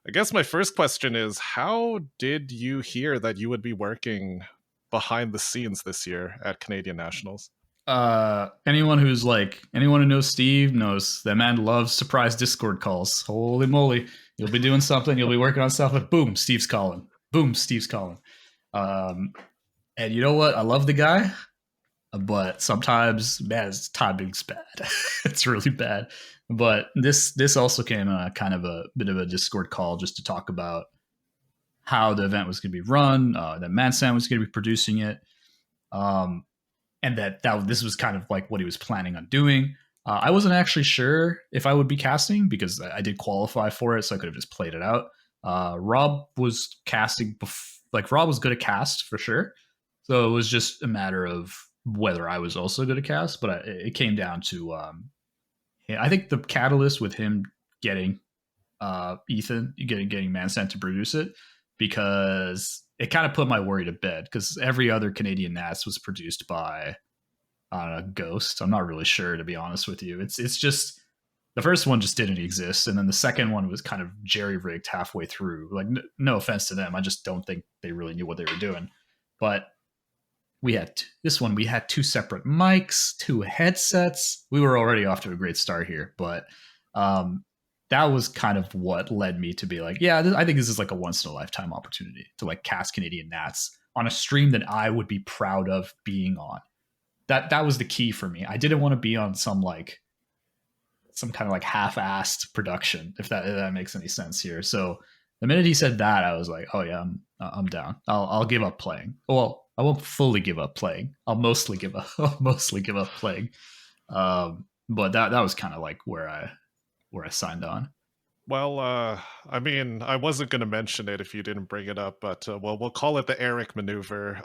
I guess my first question is, how did you hear that you would be working behind the scenes this year at Canadian Nationals? Anyone who knows Steve knows that man loves surprise Discord calls. Holy moly. You'll be doing something, you'll be working on stuff, but boom, Steve's calling. And you know what? I love the guy, but sometimes, man, his timing's bad. It's really bad. But this also came kind of a bit of a Discord call just to talk about how the event was going to be run, that Mansan was going to be producing it, and that this was kind of like what he was planning on doing. I wasn't actually sure if I would be casting because I did qualify for it, so I could have just played it out. Rob was casting, Rob was good at cast for sure, so it was just a matter of whether I was also good at cast. But it came down to, I think the catalyst with him getting Ethan, getting Mansan to produce it, because it kind of put my worry to bed because every other Canadian Nats was produced by, I don't know, Ghost. I'm not really sure, to be honest with you. It's just the first one just didn't exist, and then the second one was kind of jerry rigged halfway through. Like, no offense to them, I just don't think they really knew what they were doing. But we had we had 2 separate mics, 2 headsets. We were already off to a great start here, but that was kind of what led me to be like, yeah, I think this is like a once in a lifetime opportunity to like cast Canadian Nats on a stream that I would be proud of being on. That was the key for me. I didn't want to be on some kind of like half-assed production, if that makes any sense here. So the minute he said that, I was like, oh yeah, I'm down. I'll give up playing. Well, I won't fully give up playing. I'll mostly give up playing. But that was kind of like where I signed on. Well, I mean, I wasn't going to mention it if you didn't bring it up, but we'll call it the Eric maneuver.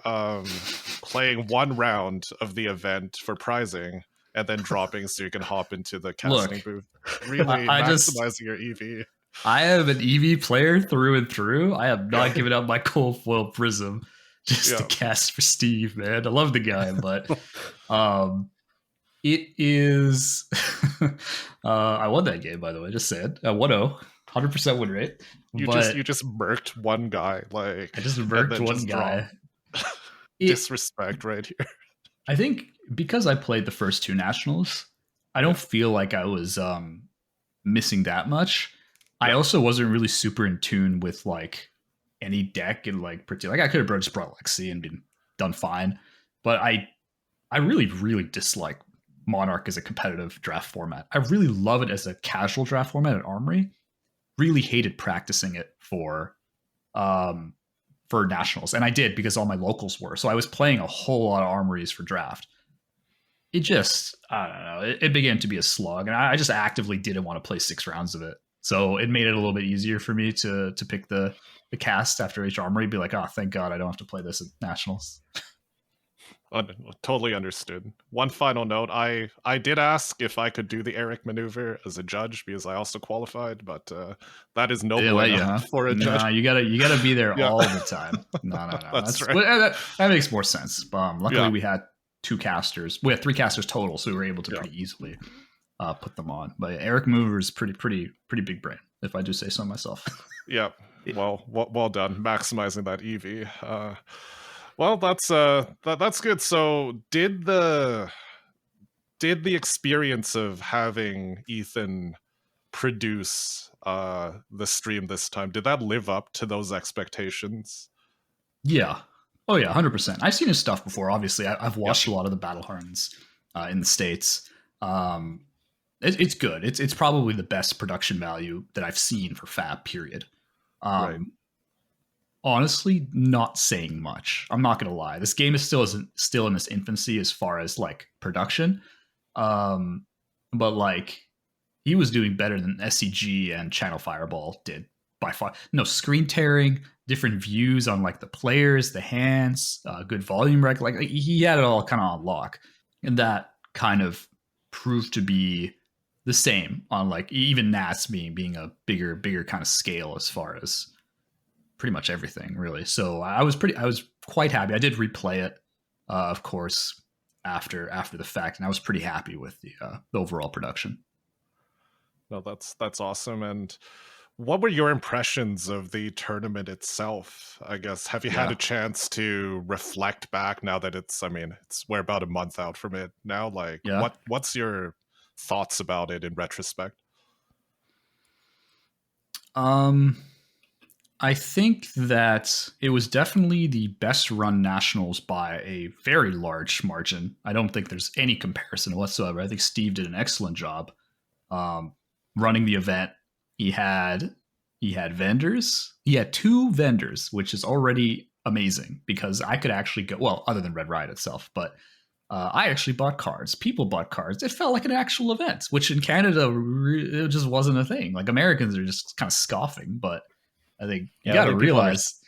Playing 1 round of the event for prizing and then dropping so you can hop into the casting booth. Really maximizing your EV. I am an EV player through and through. I have not given up my cold foil prism just to cast for Steve, man. I love the guy, but it is. I won that game, by the way. Just said 1-0, 100% win rate. You just murked one guy. Like, I just murked one guy. Disrespect right here. I think because I played the first 2 nationals, I don't feel like I was missing that much. I also wasn't really super in tune with like any deck and like particular. Like I could have just brought Lexi and been done fine, but I really dislike Monarch as a competitive draft format. I really love it as a casual draft format at Armory. Really hated practicing it for nationals, and I did because all my locals were. So I was playing a whole lot of Armories for draft. It just, I don't know, it began to be a slog, and I just actively didn't want to play 6 rounds of it. So it made it a little bit easier for me to pick the cast after each Armory. Be like, oh, thank God I don't have to play this at nationals. Totally understood. One final note: I did ask if I could do the Eric maneuver as a judge because I also qualified, but that is no for a judge. You gotta be there all the time. No. That's right. That makes more sense. Luckily, we had 2 casters. We had 3 casters total, so we were able to pretty easily put them on. But Eric maneuver is pretty big brain, if I do say so myself. Yeah. Well done, maximizing that EV. Well, that's good. So did the experience of having Ethan produce the stream this time, did that live up to those expectations? Yeah. Oh yeah, 100%. I've seen his stuff before. Obviously, I've watched a lot of the Battle Harns in the States. It's good. It's probably the best production value that I've seen for FAB, period. Right. Honestly, not saying much. I'm not gonna lie. This game is still in its infancy as far as like production. But like he was doing better than SCG and Channel Fireball did by far. No screen tearing, different views on like the players, the hands, good volume rec. Like he had it all kind of on lock, and that kind of proved to be the same on like even Nats being a bigger kind of scale as far as pretty much everything, really. So I was quite happy. I did replay it, of course, after the fact, and I was pretty happy with the overall production. No, that's awesome. And what were your impressions of the tournament itself? I guess, have you had a chance to reflect back now that we're about a month out from it now? Like, what's your thoughts about it in retrospect? I think that it was definitely the best run nationals by a very large margin. I don't think there's any comparison whatsoever. I think Steve did an excellent job running the event. He had He had vendors. He had 2 vendors, which is already amazing because I could actually go, well, other than Red Riot itself, but I actually bought cards. People bought cards. It felt like an actual event, which in Canada, it just wasn't a thing. Like Americans are just kind of scoffing, but I think you got to realize,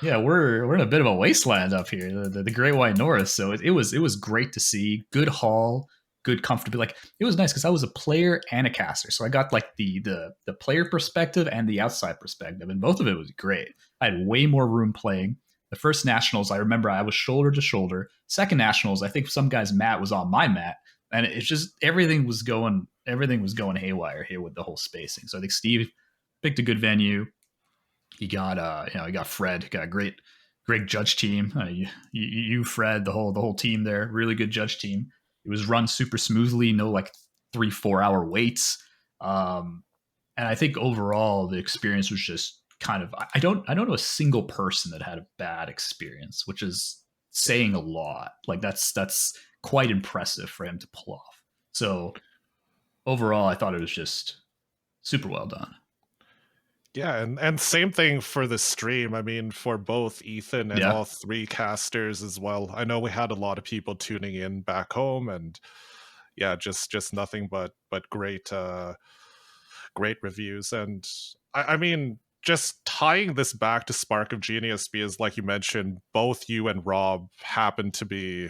yeah, we're in a bit of a wasteland up here, the Great White North. So it was great to see. Good haul, good comfortability. Like it was nice because I was a player and a caster, so I got like the player perspective and the outside perspective, and both of it was great. I had way more room playing. The first nationals, I remember I was shoulder to shoulder. Second nationals, I think some guy's mat was on my mat, and it's just everything was going haywire here with the whole spacing. So I think Steve picked a good venue. He got he got Fred, got a great judge team. You Fred, the whole team there, really good judge team. It was run super smoothly, no like 3-4 hour waits. And I think overall the experience was just kind of, I don't know a single person that had a bad experience, which is saying a lot. Like that's quite impressive for him to pull off. So overall, I thought it was just super well done. Yeah, and same thing for the stream. I mean, for both Ethan and all 3 casters as well. I know we had a lot of people tuning in back home, and yeah, just nothing but great great reviews. And I mean, just tying this back to Spark of Genius, because like you mentioned, both you and Rob happen to be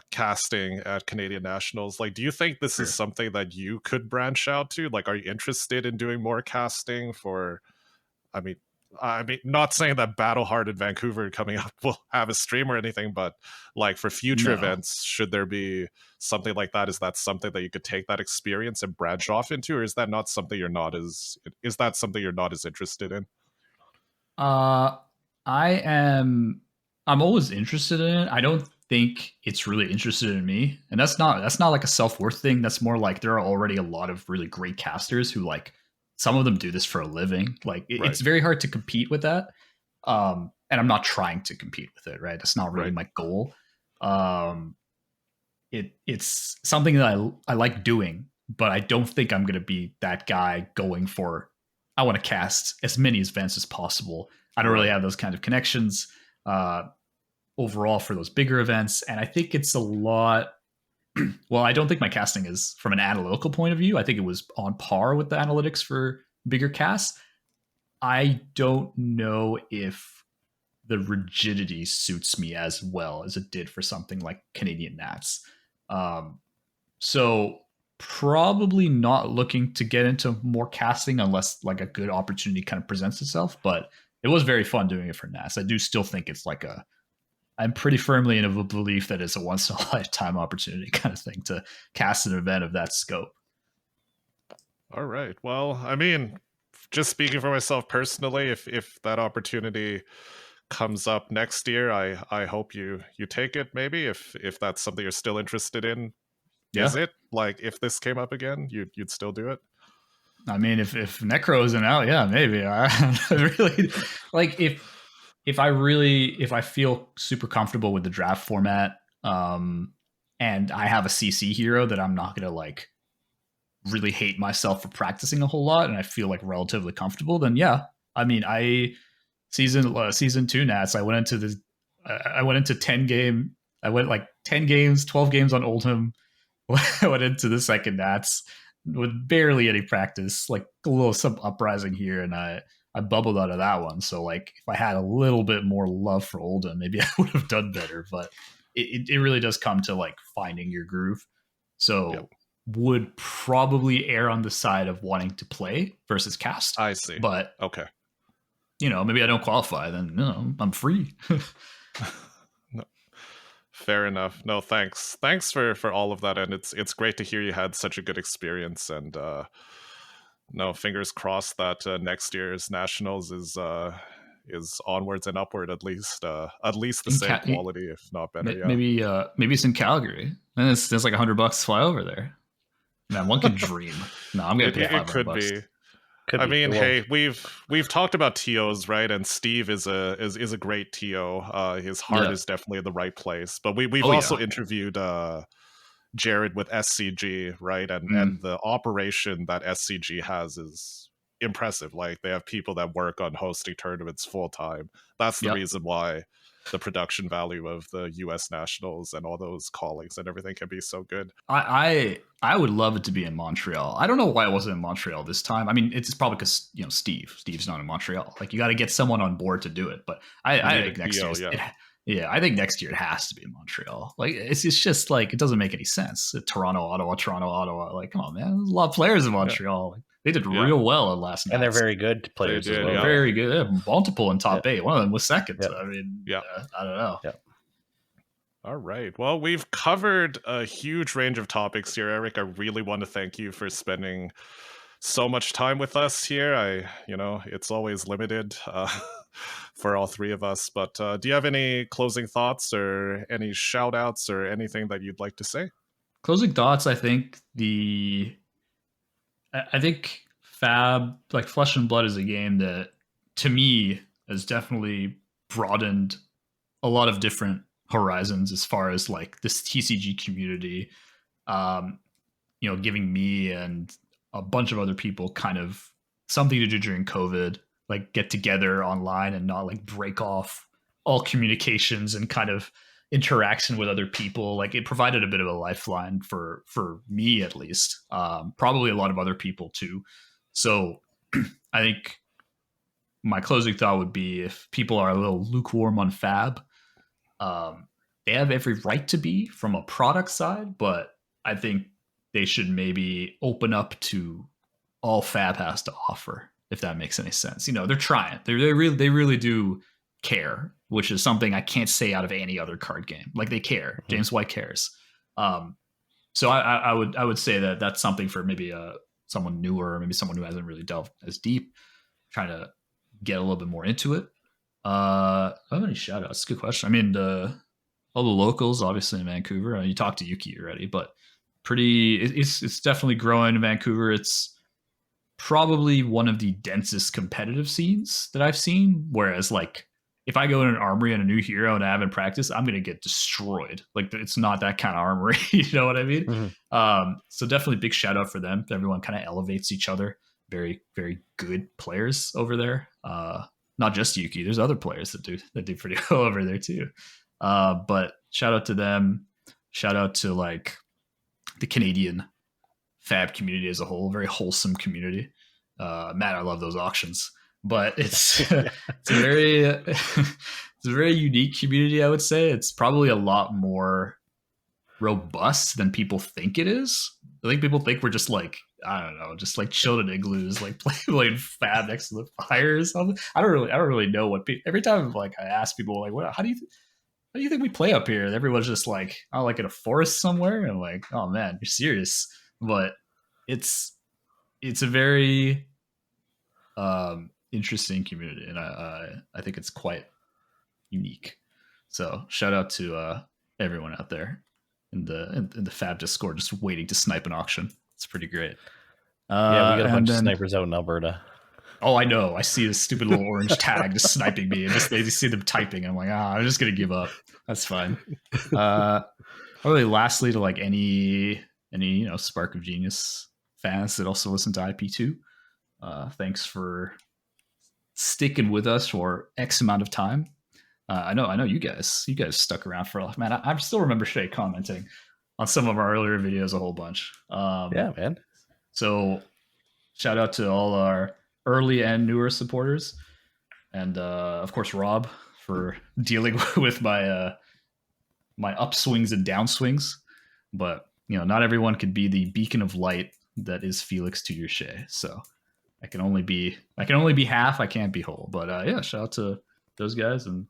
casting at Canadian Nationals. Like, do you think this is something that you could branch out to? Like, are you interested in doing more casting for, I mean, not saying that Battle Hardened Vancouver coming up will have a stream or anything, but like for future events, should there be something like that? Is that something that you could take that experience and branch off into, or is that not something you're not as interested in? I'm always interested in it. I don't think it's really interested in me, and that's not like a self-worth thing. That's more like there are already a lot of really great casters who like, some of them do this for a living. Like it's very hard to compete with that. And I'm not trying to compete with it, right? That's not really my goal. It's something that I like doing, but I don't think I'm going to be that guy going for, I want to cast as many events as possible. I don't really have those kind of connections overall for those bigger events. And I think it's a lot. Well, I don't think my casting is from an analytical point of view. I think it was on par with the analytics for bigger casts. I don't know if the rigidity suits me as well as it did for something like Canadian Nats. So probably not looking to get into more casting unless like a good opportunity kind of presents itself. But it was very fun doing it for Nats. I do still think it's like I'm pretty firmly in a belief that it's a once in a lifetime opportunity kind of thing to cast an event of that scope. All right. Well, I mean, just speaking for myself personally, if that opportunity comes up next year, I hope you take it. Maybe if that's something you're still interested in. Yeah. Is it like if this came up again, you'd still do it? I mean, if Necro isn't out, yeah, maybe. I really like if I feel super comfortable with the draft format, and I have a CC hero that I'm not gonna like really hate myself for practicing a whole lot, and I feel like relatively comfortable, then yeah. I mean, season 2 Nats, I went into 10 game. I went like 10 games, 12 games on Oldham. I went into the second Nats with barely any practice, like a little some uprising here, and I bubbled out of that one. So like if I had a little bit more love for Oldham, maybe I would have done better. But it really does come to like finding your groove. So would probably err on the side of wanting to play versus cast. I see. But okay. Maybe I don't qualify, then I'm free. No. Fair enough. No, thanks. Thanks for all of that. And it's great to hear you had such a good experience. And no, fingers crossed that next year's nationals is onwards and upward, at least the same quality, if not better. Maybe it's in Calgary. And it's like $100 to fly over there. Man, one can dream. No, I'm gonna pay $500. It could be. I mean, hey, we've talked about TOs, right? And Steve is a great TO. His heart is definitely in the right place. But we've also interviewed Jared with SCG, right? And the operation that SCG has is impressive. Like they have people that work on hosting tournaments full time. That's the reason why the production value of the US Nationals and all those callings and everything can be so good. I would love it to be in Montreal. I don't know why it wasn't in Montreal this time. I mean, it's probably because Steve's not in Montreal. Like you got to get someone on board to do it. But I think next year, I think next year it has to be in Montreal. Like it's just like it doesn't make any sense. Toronto, Ottawa. Like come on, man, there's a lot of players in Montreal. Like, they did real well at last night, and they're very good players as well. Very good. They have multiple in top 8. One of them was second. I mean, I don't know. All right. Well, we've covered a huge range of topics here, Eric. I really want to thank you for spending so much time with us here. It's always limited for all three of us. But do you have any closing thoughts or any shout outs or anything that you'd like to say? Closing thoughts, I think FAB, like Flesh and Blood, is a game that, to me, has definitely broadened a lot of different horizons as far as like this TCG community, giving me and a bunch of other people kind of something to do during COVID, like get together online and not like break off all communications and kind of interaction with other people. Like it provided a bit of a lifeline for me, at least, probably a lot of other people too. So I think my closing thought would be, if people are a little lukewarm on FAB, they have every right to be from a product side, but I think they should maybe open up to all FAB has to offer, if that makes any sense. They're trying. They really do care, which is something I can't say out of any other card game. Like they care. Mm-hmm. James White cares. So I would say that that's something for maybe someone newer, maybe someone who hasn't really delved as deep, trying to get a little bit more into it. I have any shout outs? Good question. I mean, all the locals, obviously in Vancouver. You talked to Yuki already, but it's definitely growing in Vancouver. It's probably one of the densest competitive scenes that I've seen. Whereas, like, if I go in an armory and a new hero and I haven't practiced, I'm gonna get destroyed. Like, it's not that kind of armory. You know what I mean? Mm-hmm. So definitely big shout out for them. Everyone kind of elevates each other. Very, very good players over there. Not just Yuki. There's other players that do pretty well over there too. But shout out to them. Shout out to like the Canadian FAB community as a whole. Very wholesome community. Matt, I love those auctions. But it's it's a very unique community, I would say. It's probably a lot more robust than people think it is. I think people think we're just like, I don't know, just like chilled in igloos, like playing FAB next to the fire or something. I don't really know what every time like I ask people like, how do you think we play up here? And everyone's just like, oh, like in a forest somewhere. And I'm like, oh man, you're serious. But it's a very interesting community, and I think it's quite unique. So shout out to everyone out there in the FAB Discord, just waiting to snipe an auction. It's pretty great. We got a bunch of snipers out in Alberta. Oh, I know. I see this stupid little orange tag just sniping me, and they just see them typing. I'm like, I'm just gonna give up. That's fine. Probably lastly, to like any Spark of Genius fans that also listen to IP2, thanks for sticking with us for X amount of time. I know you guys stuck around for a lot. Man, I still remember Shea commenting on some of our earlier videos a whole bunch. Yeah, man. So shout out to all our early and newer supporters, and of course Rob for dealing with my my upswings and downswings. But not everyone could be the beacon of light that is Felix to your Shea. So I can only be half. I can't be whole. But shout out to those guys. And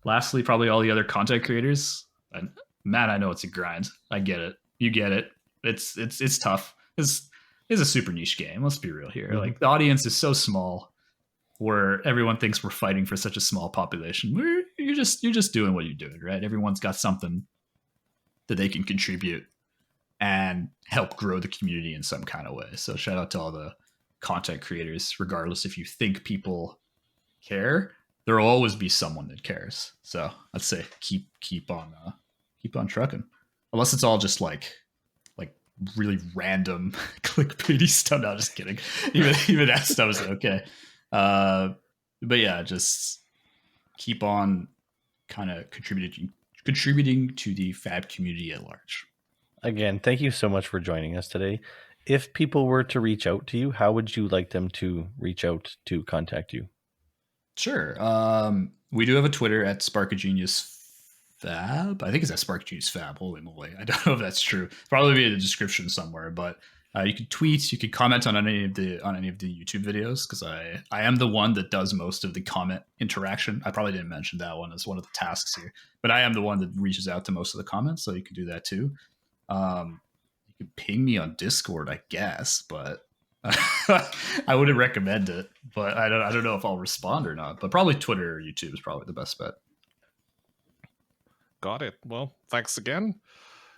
lastly, probably all the other content creators. And Matt, I know it's a grind. I get it. You get it. It's tough. It's a super niche game. Let's be real here. Mm-hmm. Like the audience is so small, where everyone thinks we're fighting for such a small population. You're just doing what you're doing, right? Everyone's got something that they can contribute and help grow the community in some kind of way. So shout out to all the content creators. Regardless if you think people care, there will always be someone that cares. So I'd say keep on trucking, unless it's all just like really random clickbaity stuff. No, just kidding. Even that stuff is okay. But yeah, just keep on kind of contributing to the FAB community at large. Again, thank you so much for joining us today. If people were to reach out to you, how would you like them to reach out to contact you? Sure. We do have a Twitter at Spark of Genius Fab. I think it's at Spark Genius Fab. Holy moly. I don't know if that's true. Probably be in the description somewhere, but you could tweet, you could comment on any of the YouTube videos, because I am the one that does most of the comment interaction. I probably didn't mention that one as one of the tasks here, but I am the one that reaches out to most of the comments, so you could do that too. You could ping me on Discord, I guess, but I wouldn't recommend it. But I don't know if I'll respond or not. But probably Twitter or YouTube is probably the best bet. Got it. Well, thanks again.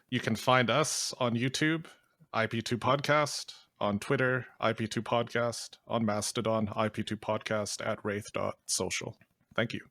You can find us on YouTube, IP2 Podcast, on Twitter, IP2 Podcast, on Mastodon, IP2 Podcast, at wraith.social. Thank you.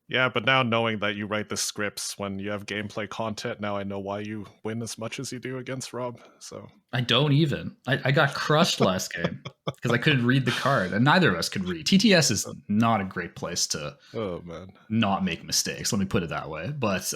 Yeah, but now knowing that you write the scripts when you have gameplay content, now I know why you win as much as you do against Rob. So I don't even. I got crushed last game because I couldn't read the card, and neither of us could read. TTS is not a great place to oh man not make mistakes. Let me put it that way. But